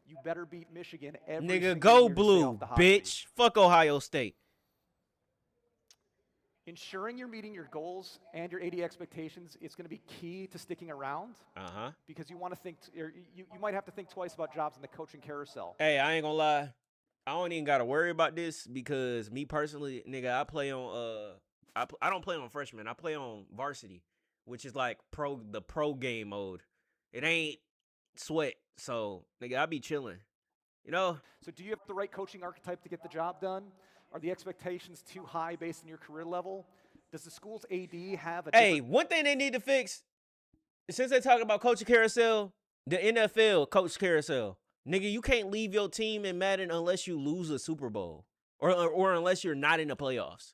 you better beat Michigan every nigga, single go year blue, bitch. Fuck Ohio State. Ensuring you're meeting your goals and your AD expectations is going to be key to sticking around. Because you want to think, you might have to think twice about jobs in the coaching carousel. Hey, I ain't gonna lie. I don't even gotta worry about this because me personally, nigga, I play on I don't play on freshman. I play on varsity, which is like the pro game mode. It ain't sweat, so nigga, I be chilling. You know? So do you have the right coaching archetype to get the job done? Are the expectations too high based on your career level? Does the school's AD have a Hey, one thing they need to fix, since they talk about coaching carousel, the NFL coach carousel. Nigga, you can't leave your team in Madden unless you lose a Super Bowl or unless you're not in the playoffs.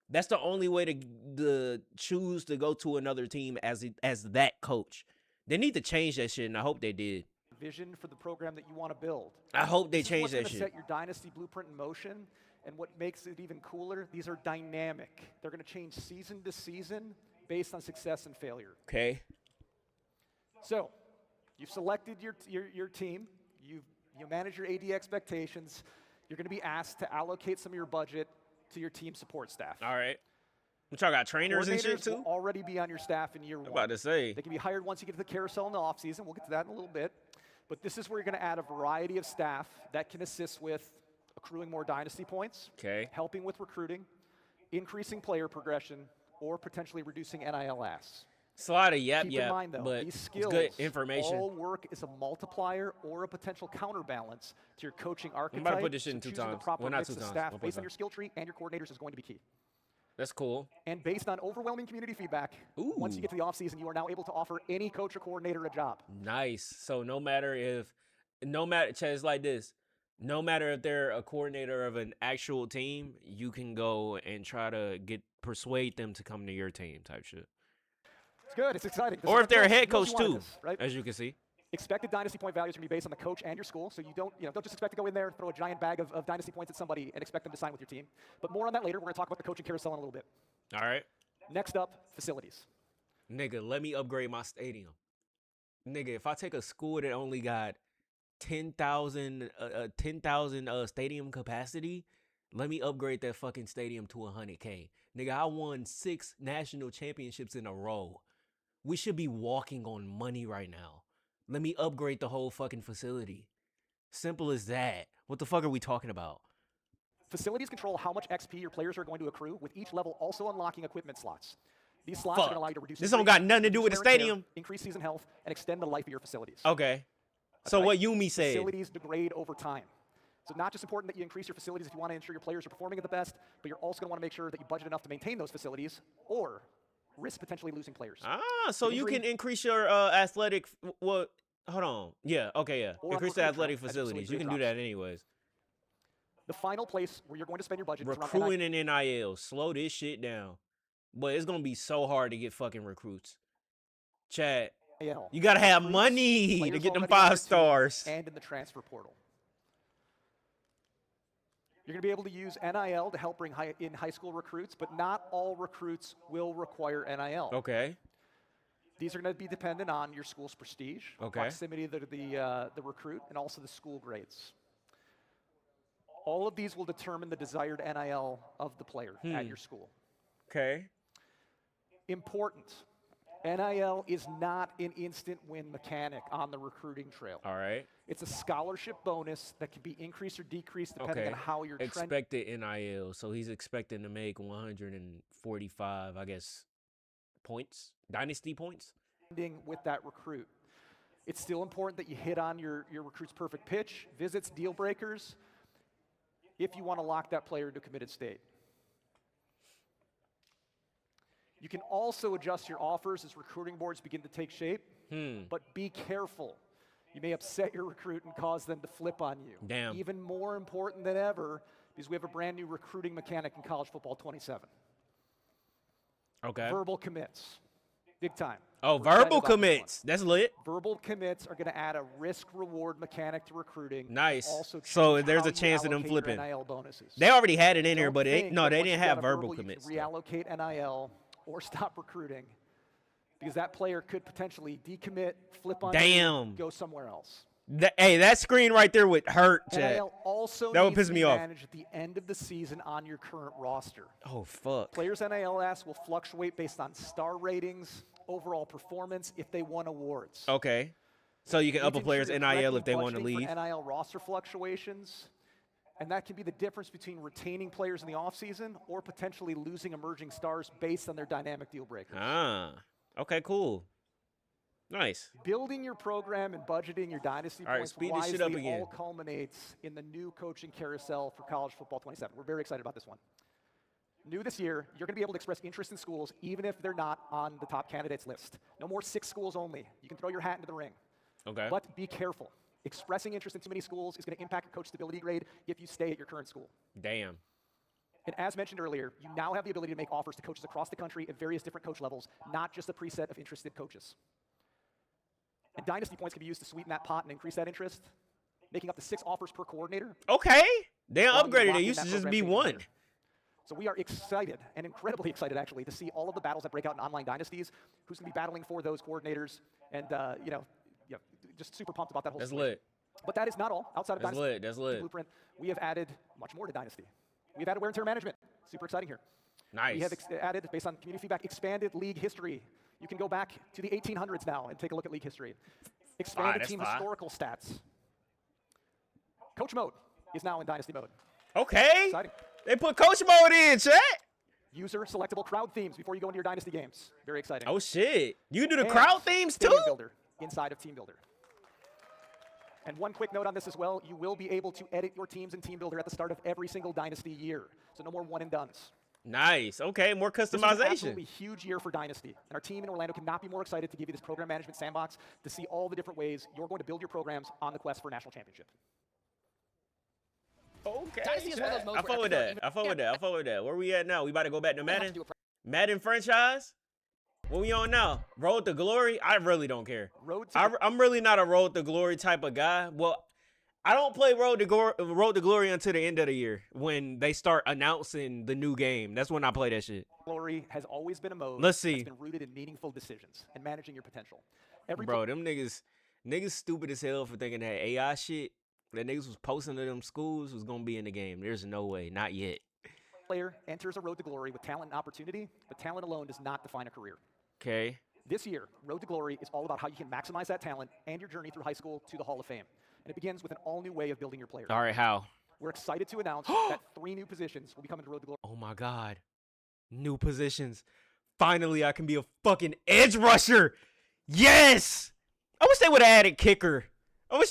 That's the only way to choose to go to another team as that coach. They need to change that shit, and I hope they did. Vision for the program that you want to build. I hope they change that shit. This is what's going to set your dynasty blueprint in motion, and what makes it even cooler, these are dynamic. They're going to change season to season based on success and failure. Okay. So, you've selected your team. You manage your AD expectations. You're going to be asked to allocate some of your budget to your team support staff. All right. Which y'all got trainers and shit too? Will already be on your staff in year one. I'm about to say. They can be hired once you get to the carousel in the offseason. We'll get to that in a little bit. But this is where you're going to add a variety of staff that can assist with accruing more dynasty points, helping with recruiting, increasing player progression, or potentially reducing NILS. It's a lot of Keep in mind, though, but these skills good information. all work as a multiplier or a potential counterbalance to your coaching archetype. I'm about to put this shit in two times. The proper Well, not mix two of times. staff based on your skill tree and your coordinators is going to be key. That's cool. And based on overwhelming community feedback, once you get to the offseason, you are now able to offer any coach or coordinator a job. Nice. So no matter, it's like this. No matter if they're a coordinator of an actual team, you can go and try to persuade them to come to your team type shit. It's good. It's exciting. Or if they're a head coach too, right? As you can see. Expected dynasty point values are going to be based on the coach and your school, so you don't just expect to go in there, throw a giant bag of dynasty points at somebody and expect them to sign with your team. But more on that later. We're going to talk about the coaching carousel in a little bit. All right. Next up, facilities. Nigga, let me upgrade my stadium. Nigga, if I take a school that only got 10,000 stadium capacity, let me upgrade that fucking stadium to 100K. Nigga, I won 6 national championships in a row. We should be walking on money right now. Let me upgrade the whole fucking facility. Simple as that. What the fuck are we talking about? Facilities control how much XP your players are going to accrue, with each level also unlocking equipment slots. These slots are going to allow you to reduce this don't got nothing to do with the stadium. Increase season health, and extend the life of your facilities. Okay. So what Yumi said. Facilities degrade over time. So not just important that you increase your facilities if you want to ensure your players are performing at the best, but you're also going to want to make sure that you budget enough to maintain those facilities, or risk potentially losing players. So you can increase your athletic. Well, hold on. Yeah. Okay. Yeah. Increase the athletic facilities. You can do that anyways. The final place where you're going to spend your budget. Recruiting and NIL. Slow this shit down. But it's gonna be so hard to get fucking recruits. Chad, you gotta have money to get them 5 stars. And in the transfer portal. You're going to be able to use NIL to help bring in high school recruits, but not all recruits will require NIL. Okay. These are going to be dependent on your school's prestige, proximity to the recruit, and also the school grades. All of these will determine the desired NIL of the player at your school. Okay. Important. NIL is not an instant win mechanic on the recruiting trail. All right. It's a scholarship bonus that can be increased or decreased depending on how you're expected NIL. So he's expecting to make 145, I guess, points, dynasty points. With that recruit. It's still important that you hit on your recruit's perfect pitch, visits, deal breakers, if you want to lock that player to a committed state. You can also adjust your offers as recruiting boards begin to take shape, but be careful. You may upset your recruit and cause them to flip on you. Damn. Even more important than ever, because we have a brand new recruiting mechanic in college football 27. Okay. Verbal commits. Big time. Oh, verbal commits. That's lit. Verbal commits are going to add a risk-reward mechanic to recruiting. Nice. Also so there's a chance of them flipping. NIL bonuses. They already had it in here, but they didn't have verbal commits. Reallocate NIL or stop recruiting, because that player could potentially decommit, flip on you, go somewhere else. Hey, that screen right there would hurt, chat. NIL also That would needs piss to me be off. managed at the end of the season on your current roster. Oh, fuck. Players' NIL asks will fluctuate based on star ratings, overall performance, if they won awards. Okay. So you can up a player's You're NIL if they correctly want to budgeting leave. for NIL roster fluctuations, and that can be the difference between retaining players in the offseason or potentially losing emerging stars based on their dynamic deal breakers. Ah. Okay, cool. Nice. Building your program and budgeting your dynasty All right, points speed this shit up wisely again. all culminates in the new coaching carousel for College Football 27. We're very excited about this one. New this year, you're going to be able to express interest in schools even if they're not on the top candidates list. No more 6 schools only. You can throw your hat into the ring. Okay. But be careful. Expressing interest in too many schools is going to impact your coach stability grade if you stay at your current school. Damn. And as mentioned earlier, you now have the ability to make offers to coaches across the country at various different coach levels, not just a preset of interested coaches. And dynasty points can be used to sweeten that pot and increase that interest, making up to 6 offers per coordinator. Okay. They allowing you to upgraded lock it. in Used that to just program be change one. later. So we are excited, and incredibly excited actually, to see all of the battles that break out in online dynasties, who's going to be battling for those coordinators, and just super pumped about that whole That's situation. lit. But that is not all. Outside of That's Dynasty lit. That's lit. Blueprint, we have added much more to Dynasty. We've added wear and tear management. Super exciting here. Nice. We have added, based on community feedback, expanded league history. You can go back to the 1800s now and take a look at league history. Expanded that's team fine. historical stats. Coach mode is now in Dynasty mode. Okay. Exciting. They put coach mode in, chat. User selectable crowd themes before you go into your Dynasty games. Very exciting. Oh, shit. You can do the And crowd themes, too? Stadium Builder inside of Team Builder. And one quick note on this as well, you will be able to edit your teams in Team Builder at the start of every single Dynasty year. So no more one and dones. Nice. Okay, more This is an customization. absolutely huge year for Dynasty. And our team in Orlando cannot be more excited to give you this program management sandbox to see all the different ways you're going to build your programs on the quest for a national championship. Okay. Dynasty is one of those modes I where fuck with episode that. even- I fuck with that. I fuck with that. Where we at now? We about to go back to have to Madden? do a Madden franchise? What we on now? Road to Glory? I really don't care. Road to I'm really not a Road to Glory type of guy. Well, I don't play Road to Glory until the end of the year when they start announcing the new game. That's when I play that shit. Glory has always been a mode Let's see. that's been rooted in meaningful decisions and managing your potential. Every Bro, them niggas stupid as hell for thinking that AI shit that niggas was posting to them schools was gonna be in the game. There's no way, not yet. player enters a road to glory with talent and opportunity, but talent alone does not define a career. Okay. This year, Road to Glory is all about how you can maximize that talent and your journey through high school to the Hall of Fame. And it begins with an all-new way of building your players. All right, how? We're excited to announce that 3 new positions will be coming to Road to Glory. Oh my God. New positions. Finally, I can be a fucking edge rusher. Yes. I wish they would have added kicker. I would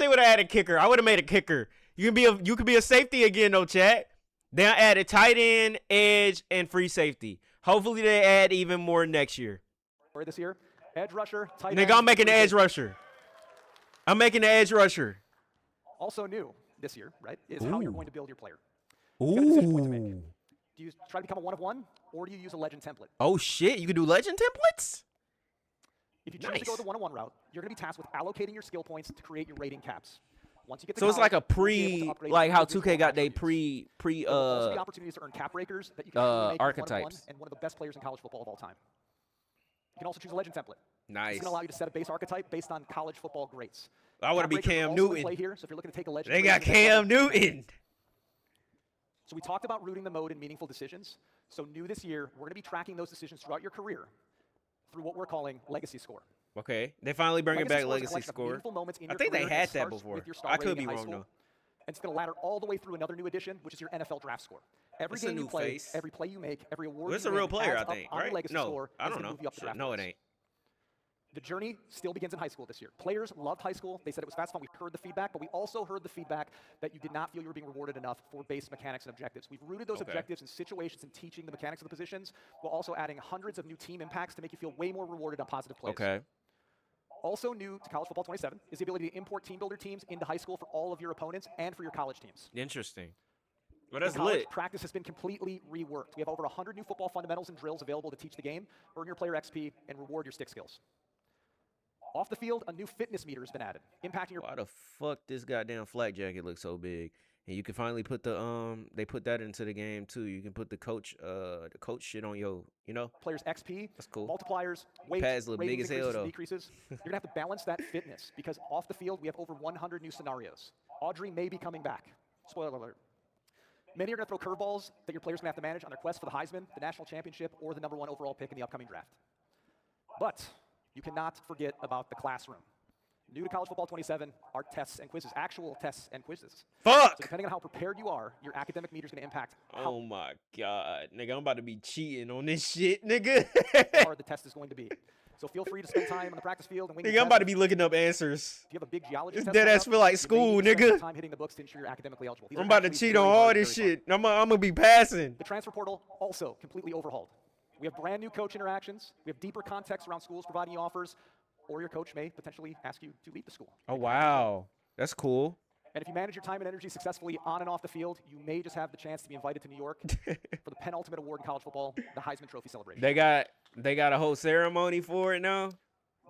have made a kicker. You can be a safety again, though, chat. They added tight end, edge, and free safety. Hopefully, they add even more next year. This year, edge rusher, tight end. Nigga, I'm making the edge rusher. Also new this year, right, is how you're going to build your player. Ooh. Got a decision point to make. Do you try to become a one-of-one, or do you use a legend template? Oh, shit. You can do legend templates? If you choose to go the one-on-one route, you're going to be tasked with allocating your skill points to create your rating caps. Once you get to So it's like a college, you'll be able to upgrade like your how individual 2K got they attributes. pre There will also be opportunities to earn cap breakers that you can truly make with one-on-one archetypes. and one of the best players in college football of all time. You can also choose a legend template. Nice. It's going to allow you to set a base archetype based on college football greats. I want to be Cap breakers are Cam also in Newton. play here, so if you're looking to take a legend They trait got to the next Cam level, Newton. So we talked about rooting the mode in meaningful decisions. So new this year, we're going to be tracking those decisions throughout your career through what we're calling Legacy Score. Okay. They finally bringing back Score is a Legacy collection of Score. meaningful moments in I your think they career had that starts before. with your star I could rating be in high wrong, school, though. And it's going to ladder all the way through another new addition, which is your NFL draft score. Every It's a game new you play, face. every play you make, every award Well, it's you a real win player, adds I up think, on your right? Legacy No, score, I and don't it's gonna know. move you up the Shit, draft no, it boards. ain't. The journey still begins in high school this year. Players loved high school. They said it was fast fun. We heard the feedback, but we also heard the feedback that you did not feel you were being rewarded enough for base mechanics and objectives. We've rooted those objectives in situations and teaching the mechanics of the positions, while also adding hundreds of new team impacts to make you feel way more rewarded on positive plays. Okay. Also new to College Football 27 is the ability to import team builder teams into high school for all of your opponents and for your college teams. Interesting. Well, that's In college, lit. practice has been completely reworked. We have over 100 new football fundamentals and drills available to teach the game, earn your player XP, and reward your stick skills. Off the field, a new fitness meter has been added, impacting your... Why the fuck this goddamn flak jacket looks so big? And you can finally put they put that into the game too. You can put the coach shit on your, Players XP, that's cool. multipliers, weight, Pads look big as hell though. Decreases. You're gonna have to balance that fitness because off the field we have over 100 new scenarios. Audrey may be coming back. Spoiler alert. Many are gonna throw curveballs that your players are gonna have to manage on their quest for the Heisman, the national championship, or the #1 overall pick in the upcoming draft. But you cannot forget about the classroom. New to College Football 27 are tests and quizzes, actual tests and quizzes. Fuck! So depending on how prepared you are, your academic meter is going to impact Oh my God. Nigga, I'm about to be cheating on this shit, nigga. how hard the test is going to be. So feel free to spend time on the practice field. And Nigga, I'm about to be looking up answers. If you have a big geology It's test dead coming ass up, feel like you may school, need to spend nigga. some time hitting the books to ensure you're academically eligible. These I'm are about to actually cheat very on hard, all very this fun. shit. I'm gonna be passing. The transfer portal also completely overhauled. We have brand new coach interactions. We have deeper context around schools providing you offers, or your coach may potentially ask you to leave the school. Oh, wow. That's cool. And if you manage your time and energy successfully on and off the field, you may just have the chance to be invited to New York for the penultimate award in college football, the Heisman Trophy celebration. They got a whole ceremony for it now?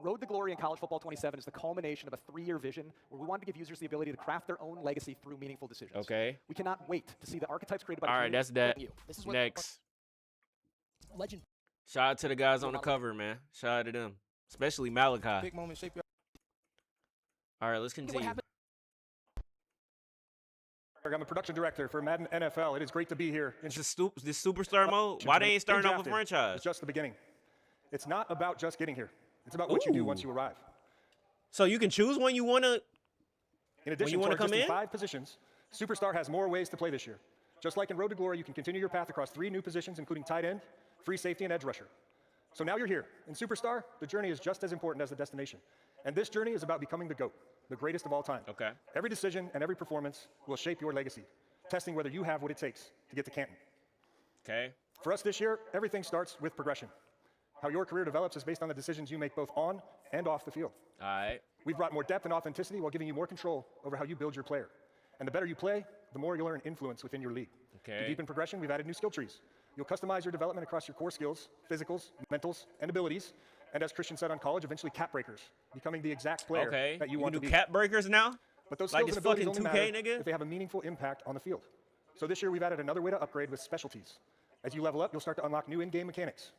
Road to Glory in College Football 27 is the culmination of a 3-year vision where we wanted to give users the ability to craft their own legacy through meaningful decisions. Okay. We cannot wait to see the archetypes created by the All right, community. that's that. This is what Next. Legend. Shout out to the guys on the cover, man. Shout out to them. Especially Malachi. Big moment, shape your. All right, let's continue. I'm a production director for Madden NFL. It is great to be here. This superstar mode? Why they ain't starting off a franchise? It's just the beginning. It's not about just getting here. It's about what you do once you arrive. So you can choose when you want to In addition to our come existing in? 5 positions, Superstar has more ways to play this year. Just like in Road to Glory, you can continue your path across 3 new positions, including tight end, free safety, and edge rusher. So now you're here. In Superstar, the journey is just as important as the destination. And this journey is about becoming the GOAT, the greatest of all time. Okay. Every decision and every performance will shape your legacy, testing whether you have what it takes to get to Canton. Okay. For us this year, everything starts with progression. How your career develops is based on the decisions you make both on and off the field. All right. We've brought more depth and authenticity while giving you more control over how you build your player. And the better you play, the more you'll earn influence within your league. Okay. To deepen progression, we've added new skill trees. You'll customize your development across your core skills, physicals, mentals, and abilities. And as Christian said on college, eventually cap breakers, becoming the exact player that you want to be. cap breakers now? But those like skills this and abilities fucking only 2K, matter nigga? if they have a meaningful impact on the field. So this year we've added another way to upgrade with specialties. As you level up, you'll start to unlock new in-game mechanics.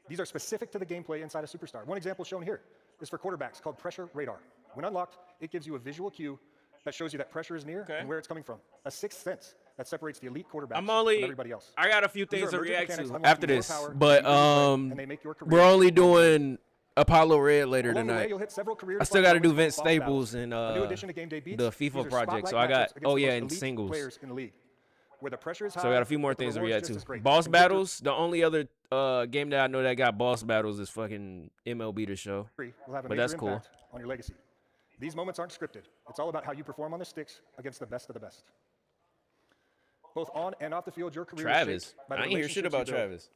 These are specific to the gameplay inside a Superstar. One example shown here is for quarterbacks called Pressure Radar. When unlocked, it gives you a visual cue that shows you that pressure is near and where it's coming from. A sixth sense that separates the elite quarterback from everybody else. I got a few These things are to emergent react mechanics to unlocking after more this, power but in your gameplay, and they make your career we're only doing Apollo Red later Along the way, tonight. you'll hit several career I still got to do defining Vince moments called Staples boss and battles. A new addition to Game Day Beats. the These FIFA are project. spotlight So I got matchups against the most elite singles. players in the league, where the pressure is high, So I got a few more but the things to reward's react just as to. great. Boss And victory- battles. The only other game that I know that got boss battles is fucking MLB The Show. will have a But major that's cool. impact on your legacy. These moments aren't scripted. It's all about how you perform on the sticks against the best of the best. Both on and off the field, your career is Travis. shaped by the I ain't hear shit relationships about you build. Travis.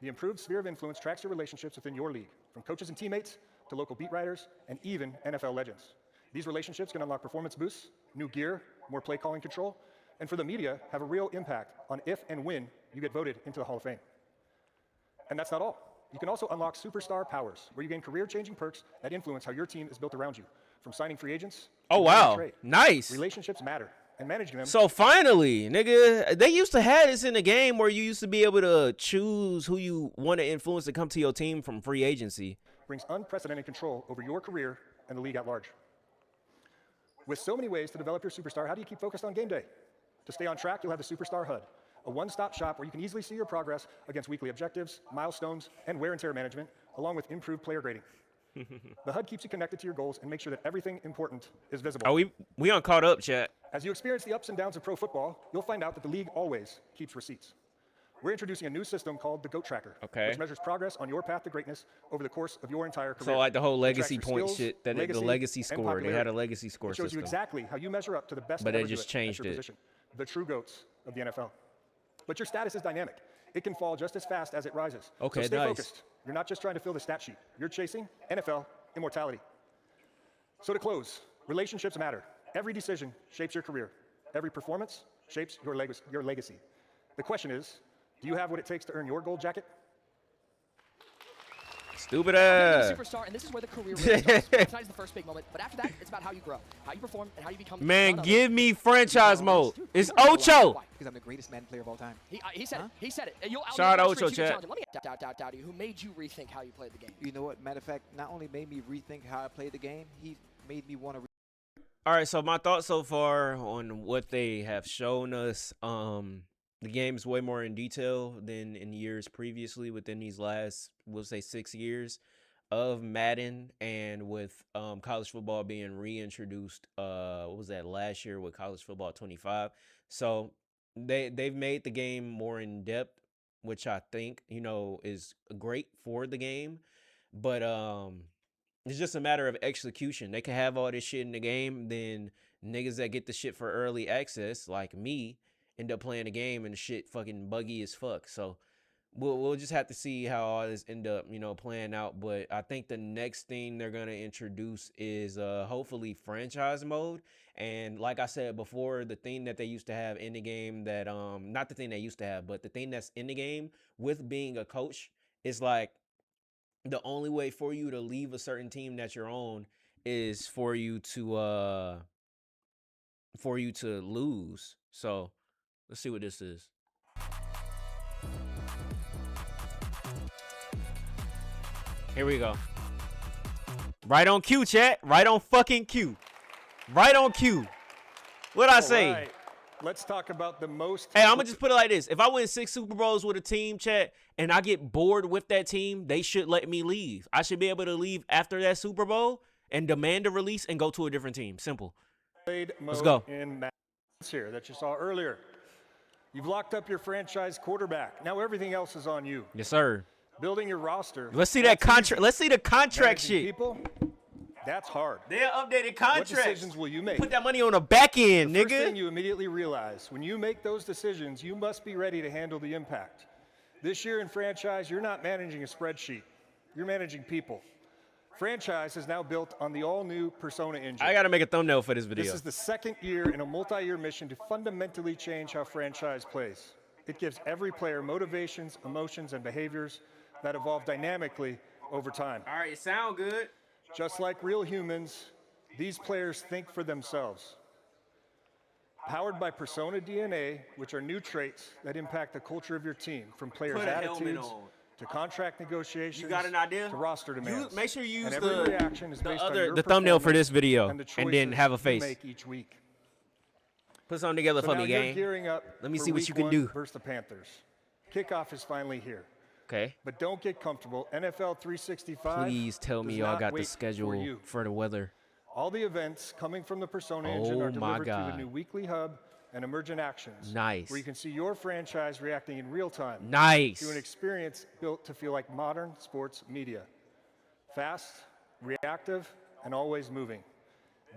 The improved sphere of influence tracks your relationships within your league, from coaches and teammates to local beat writers and even NFL legends. These relationships can unlock performance boosts, new gear, more play calling control, and for the media, have a real impact on if and when you get voted into the Hall of Fame. And that's not all. You can also unlock superstar powers, where you gain career-changing perks that influence how your team is built around you, from signing free agents Oh, to winning wow. trade. Nice. Relationships matter, and managing them So finally, nigga, they used to have this in the game where you used to be able to choose who you want to influence to come to your team from free agency. brings unprecedented control over your career and the league at large. With so many ways to develop your superstar, how do you keep focused on game day? To stay on track, you'll have the Superstar HUD, a one-stop shop where you can easily see your progress against weekly objectives, milestones, and wear and tear management, along with improved player grading. The HUD keeps you connected to your goals and makes sure that everything important is visible. Oh, we on caught up, chat. As you experience the ups and downs of pro football, you'll find out that the league always keeps receipts. We're introducing a new system called the GOAT Tracker, which measures progress on your path to greatness over the course of your entire career. So like the whole It tracks legacy your point skills, shit, that the legacy and score. They popularity. had a legacy score It shows you system. exactly how you measure up to the best But to they ever do just it at changed your it. position, the true GOATs of the NFL. But your status is dynamic. It can fall just as fast as it rises. Okay, so stay nice. focused. You're not just trying to fill the stat sheet. You're chasing NFL immortality. So to close, relationships matter. Every decision shapes your career. Every performance shapes your legacy. The question is, do you have what it takes to earn your gold jacket? Stupid You're ass. a superstar, and this is where the career really starts. Tonight is the first big moment, but after that, it's about how you grow, how you perform, and how you become. Man, give me franchise mode. It's Ocho. Because I'm the greatest Madden player of all time. He said it. He said it. You'll shout out Ocho, chat. Let me doubt you. Who made you rethink how you played the game? You know what? Matter of fact, not only made me rethink how I played the game, he made me want to. All right, so my thoughts so far on what they have shown us. The game is way more in detail than in years previously within these last, we'll say, 6 years of Madden, and with college football being reintroduced, what was that, last year with college football 25. So they've made the game more in depth, which I think, you know, is great for the game. But it's just a matter of execution. They can have all this shit in the game, then niggas that get the shit for early access, like me, end up playing the game and the shit fucking buggy as fuck. So we'll just have to see how all this end up, you know, playing out. But I think the next thing they're gonna introduce is hopefully franchise mode. And like I said before, the thing that they used to have in the game that not the thing they used to have, but the thing that's in the game with being a coach is like the only way for you to leave a certain team that you're on is for you to lose. So let's see what this is. Here we go. Right on cue, chat. Right on fucking cue. Right on cue. What'd I say? Right. Let's talk about the most. Hey, I'm gonna just put it like this. If I win 6 Super Bowls with a team, chat, and I get bored with that team, they should let me leave. I should be able to leave after that Super Bowl and demand a release and go to a different team. Simple. Let's go. In Madden here that you saw earlier. You've locked up your franchise quarterback. Now everything else is on you. Yes, sir. Building your roster. Let's see that contract. Let's see the contract shit. People, that's hard. They're updated contracts. What decisions will you make? Put that money on the back end, the nigga. First thing you immediately realize, when you make those decisions, you must be ready to handle the impact. This year in franchise, you're not managing a spreadsheet. You're managing people. Franchise is now built on the all-new Persona engine. I got to make a thumbnail for this video. This is the second year in a multi-year mission to fundamentally change how franchise plays. It gives every player motivations, emotions, and behaviors that evolve dynamically over time. All right, sound good. Just like real humans, these players think for themselves. Powered by Persona DNA, which are new traits that impact the culture of your team, from players' attitudes to contract negotiations, you got an idea? to roster demands. Make sure you use and every reaction is based on your the thumbnail for this video, and then have a face. Make each week. Put something together for me, gang. Gearing up. Let me see what you can do. Versus the Panthers. Kickoff is finally here. Okay. But don't get comfortable. NFL 365. Please tell me y'all got the schedule for the weather. All the events coming from the Persona engine are delivered through the new weekly hub and emergent actions. Nice. Where you can see your franchise reacting in real time. Nice. To an experience built to feel like modern sports media. Fast, reactive, and always moving.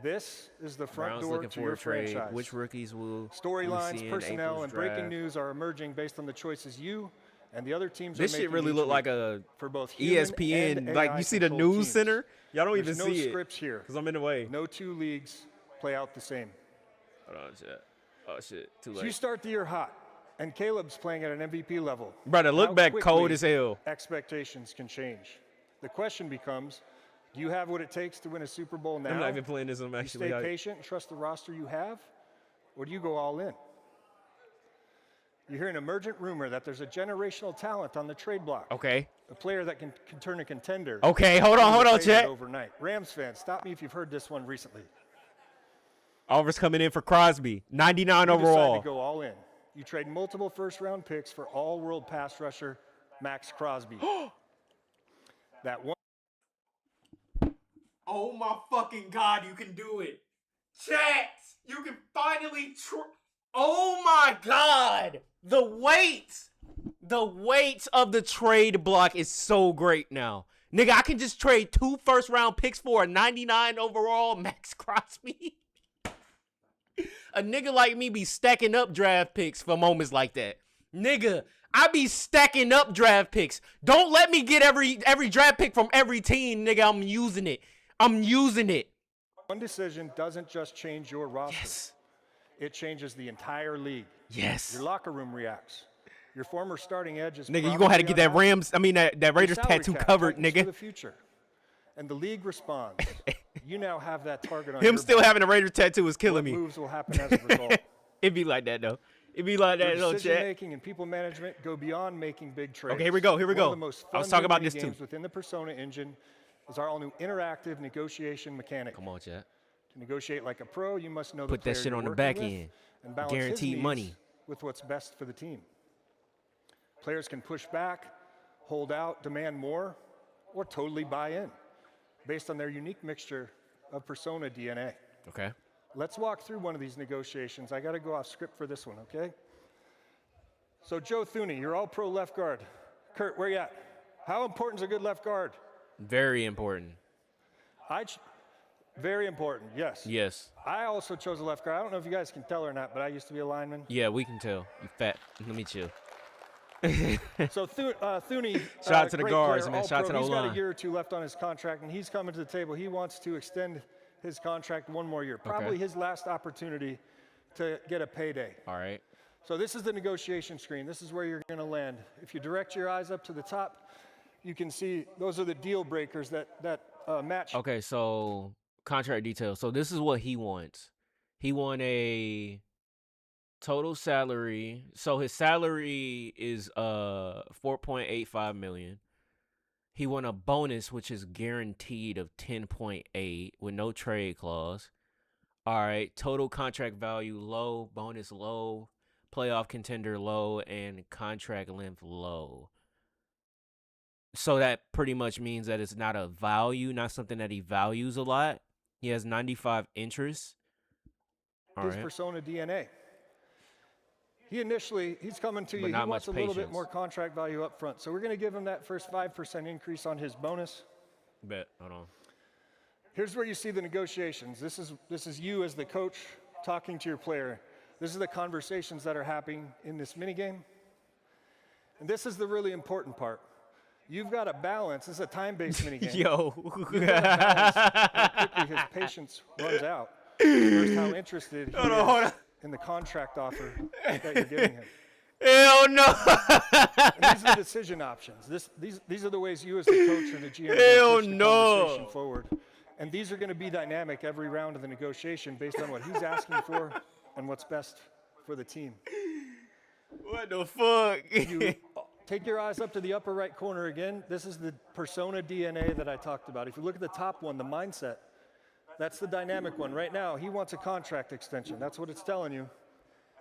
This is the front door to your franchise. Which rookies will storylines, personnel, and breaking news are emerging based on the choices you and the other teams this are making. Shit really look like a for both ESPN. Like you see the news teams. center. Y'all don't There's even no see it. Scripts here because I'm in the way. No two leagues play out the same. Hold on, shit. Oh shit, too late. So you start the year hot, and Caleb's playing at an MVP level. Brother, look back cold as hell. Expectations can change. The question becomes, do you have what it takes to win a Super Bowl now? I'm not even playing this. I'm actually. You stay patient and trust the roster you have, or do you go all in? You hear an emergent rumor that there's a generational talent on the trade block. Okay. A player that can turn a contender. Okay, hold on, chat. Overnight. Rams fans, stop me if you've heard this one recently. Offers coming in for Crosby, 99 you overall. Decide to go all in. You trade multiple first-round picks for all-world pass rusher Max Crosby. That one. Oh my fucking God, you can do it. Chat, you can finally oh my God. The weight of the trade block is so great now. Nigga, I can just trade 2 first-round picks for a 99 overall Max Crosby. A nigga like me be stacking up draft picks for moments like that. Nigga, I be stacking up draft picks. Don't let me get every draft pick from every team, nigga. I'm using it. One decision doesn't just change your roster. Yes. It changes the entire league. Yes. Your locker room reacts. Your former starting edge is Nigga, you gonna have to get that Rams, I mean that Raiders tattoo covered, nigga. For the future. And the league responds. You now have that target on Him your still back. having a Raiders tattoo is killing What me. moves will happen as a result? It'd be like that though. It'd be like that, though, Decision chat. making and people management go beyond making big trades. Okay, here we go. Here we One go. Of the most I was talking about fun this too. games within the Persona engine is our all-new interactive negotiation mechanic. Come on, chat. To negotiate like a pro, you must know Put the that player shit you're on the working back with end. and balance his Guaranteed needs money. with what's best for the team. Players can push back, hold out, demand more, or totally buy in based on their unique mixture of Persona DNA. Okay. Let's walk through one of these negotiations. I got to go off script for this one, okay? So Joe Thuney, you're all pro left guard. Kurt, where you at? How important is a good left guard? Very important. Very important, yes. Yes. I also chose a left guard. I don't know if you guys can tell or not, but I used to be a lineman. Yeah, we can tell. You fat. Let me chill. So Thuney, shout out to the great guards, player, man. Shout out to the He's got O-line. a year or two left on his contract, and he's coming to the table. He wants to extend his contract one more year. Probably his last opportunity to get a payday. All right. So this is the negotiation screen. This is where you're going to land. If you direct your eyes up to the top, you can see those are the deal breakers that match. Okay, so contract details. So this is what he wants. He want a total salary. So his salary is $4.85 million. He want a bonus which is guaranteed of 10.8 with no trade clause. All right, total contract value low, bonus low, playoff contender low, and contract length low. So that pretty much means that it's not a value, not something that he values a lot. He has 95 interests. All His right. Persona DNA. He's coming to you. He not wants a much little bit patience. more contract value up front. So we're going to give him that first 5% increase on his bonus. Bet. Hold on. Here's where you see the negotiations. This is you as the coach talking to your player. This is the conversations that are happening in this minigame. And this is the really important part. You've got to balance. This is a time-based minigame. Yo. You've got to balance how quickly his patience runs out versus how interested he is in the contract offer that you're giving him. Hell no. And these are the decision options. These are the ways you as the coach or the GM Hell push the no. conversation forward. And these are going to be dynamic every round of the negotiation based on what he's asking for and what's best for the team. What the fuck? You take your eyes up to the upper right corner again. This is the Persona DNA that I talked about. If you look at the top one, the mindset, that's the dynamic one. Right now, he wants a contract extension. That's what it's telling you.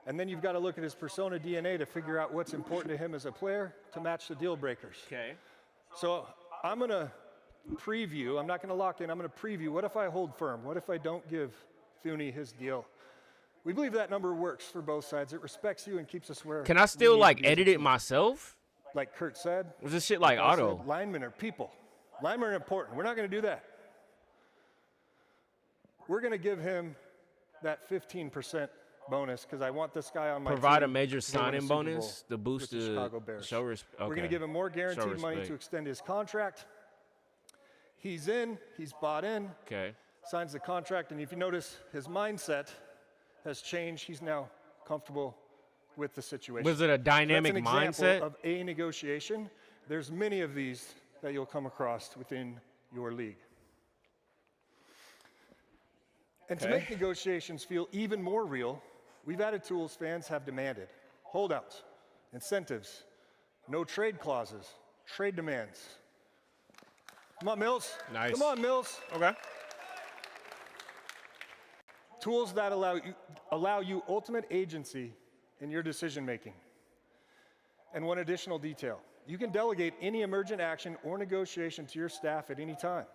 And then you've got to look at his Persona DNA to figure out what's important to him as a player to match the deal breakers. Okay. So I'm going to preview. I'm not going to lock in. I'm going to preview. What if I hold firm? What if I don't give Thuney his deal? We believe that number works for both sides. It respects you and keeps us where. Can I still we need like to be as a edit it team. myself? Like Kurt said. Was this shit like I auto? said, linemen are people. Linemen are important. We're not going to do that. We're going to give him that 15% bonus because I want this guy on my Provide team a major to win signing Super Bowl bonus to boost with the the Chicago Bears. show respect. Okay. We're going to give him more guaranteed Show money respect. to extend his contract. He's in. He's bought in. Okay. Signs the contract, and if you notice, his mindset has changed. He's now comfortable with the situation. Was it a dynamic That's an example mindset? of a negotiation. There's many of these that you'll come across within your league. And to Okay. make negotiations feel even more real, we've added tools fans have demanded. Holdouts, incentives, no trade clauses, trade demands. Come on, Mills. Nice. Come on, Mills. Okay. Tools that allow you ultimate agency in your decision making. And one additional detail. You can delegate any emergent action or negotiation to your staff at any time.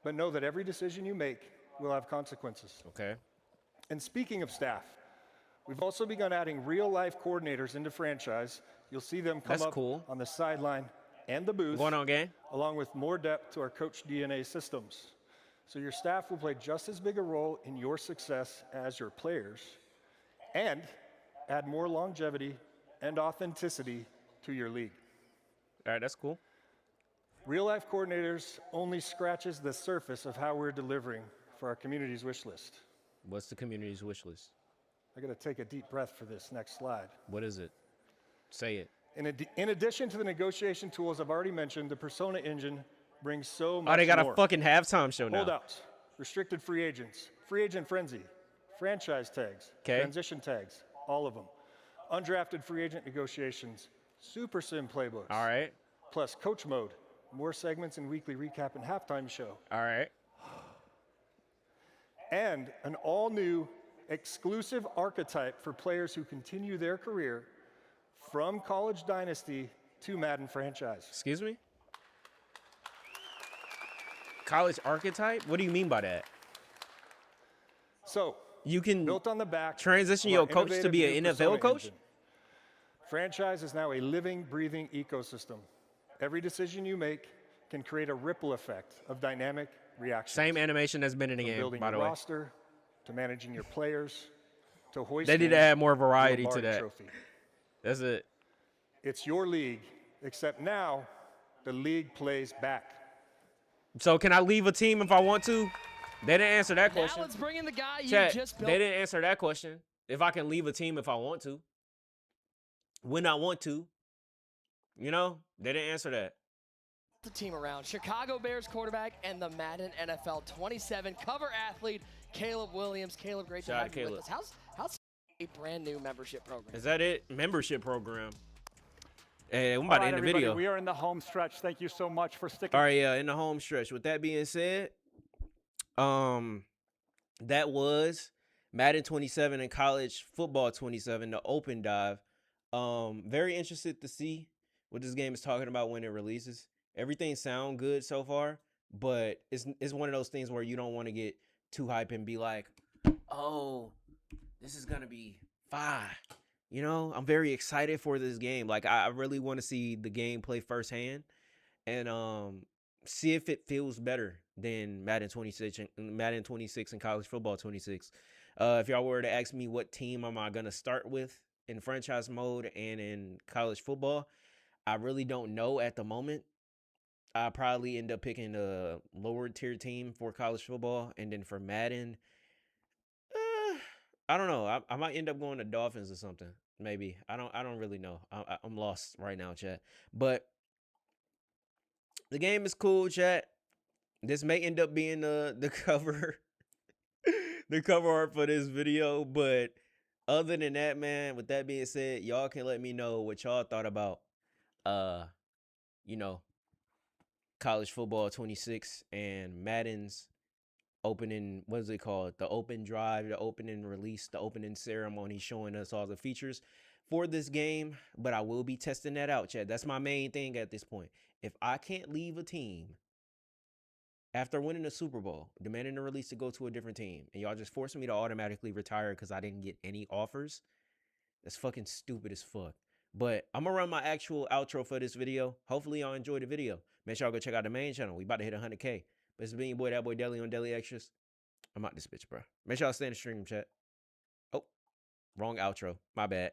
But know that every decision you make will have consequences. Okay. And speaking of staff, we've also begun adding real-life coordinators into franchise. You'll see them come That's up cool. on the sideline and the booth. Going on game? Along with more depth to our coach DNA systems. So your staff will play just as big a role in your success as your players and add more longevity and authenticity to your league. All right, that's cool. Real life coordinators only scratches the surface of how we're delivering for our community's wish list. What's the community's wish list? I got to take a deep breath for this next slide. What is it? Say it. In addition to the negotiation tools I've already mentioned, the Persona engine brings so much Oh, they got more. a fucking halftime show now. Holdouts, restricted free agents, free agent frenzy, franchise tags, Okay. transition tags, all of them. Undrafted free agent negotiations, super sim playbooks. All right. Plus coach mode, more segments and weekly recap and halftime show. All right. And an all-new exclusive archetype for players who continue their career from College Dynasty to Madden franchise. Excuse me? College archetype? What do you mean by that? So, you can built on the back transition your coach to be an NFL coach? Engine. Franchise is now a living, breathing ecosystem. Every decision you make can create a ripple effect of dynamic reactions. Same animation that's been in the game, building by the your way. roster, to managing your players, to hoisting They need to add more variety the to Lombardi that. Trophy. That's it. It's your league, except now the league plays back. So can I leave a team if I want to? They didn't answer that question. Now let's bring in the guy you Chat, just built. they didn't answer that question. If I can leave a team if I want to. When I want to. You know? They didn't answer that. The team around Chicago Bears quarterback and the Madden NFL 27 cover athlete, Caleb Williams. Caleb, great to Shout out have to you Caleb. with us. How's a brand new membership program? Is that it? Membership program. Hey, I'm about to end the everybody, video. we are in the home stretch. Thank you so much for sticking. All right, yeah, in the home stretch. With that being said, that was Madden 27 and College Football 27, the open dive. Very interested to see what this game is talking about when it releases. Everything sound good so far, but it's one of those things where you don't want to get too hype and be like, oh, this is gonna be fire. You know, I'm very excited for this game. Like, I really want to see the gameplay firsthand and see if it feels better than Madden 26 and College Football 26. If y'all were to ask me what team am I gonna start with in franchise mode and in college football, I really don't know at the moment. I'll probably end up picking a lower tier team for college football, and then for Madden, I don't know. I might end up going to Dolphins or something. Maybe. I don't really know. I'm lost right now, chat. But the game is cool, chat. This may end up being the cover the cover art for this video, but other than that, man, with that being said, y'all can let me know what y'all thought about you know, College Football 26 and Madden's opening, what is it called? The open drive, the opening release, the opening ceremony showing us all the features for this game. But I will be testing that out, chat. That's my main thing at this point. If I can't leave a team after winning the Super Bowl, demanding a release to go to a different team, and y'all just forcing me to automatically retire because I didn't get any offers, that's fucking stupid as fuck. But I'm going to run my actual outro for this video. Hopefully y'all enjoy the video. Make sure y'all go check out the main channel. We about to hit 100K. But it's been your boy, that boy DELI on DELI Extras. I'm out this bitch, bro. Make sure y'all stay in the stream, chat. Oh, wrong outro. My bad.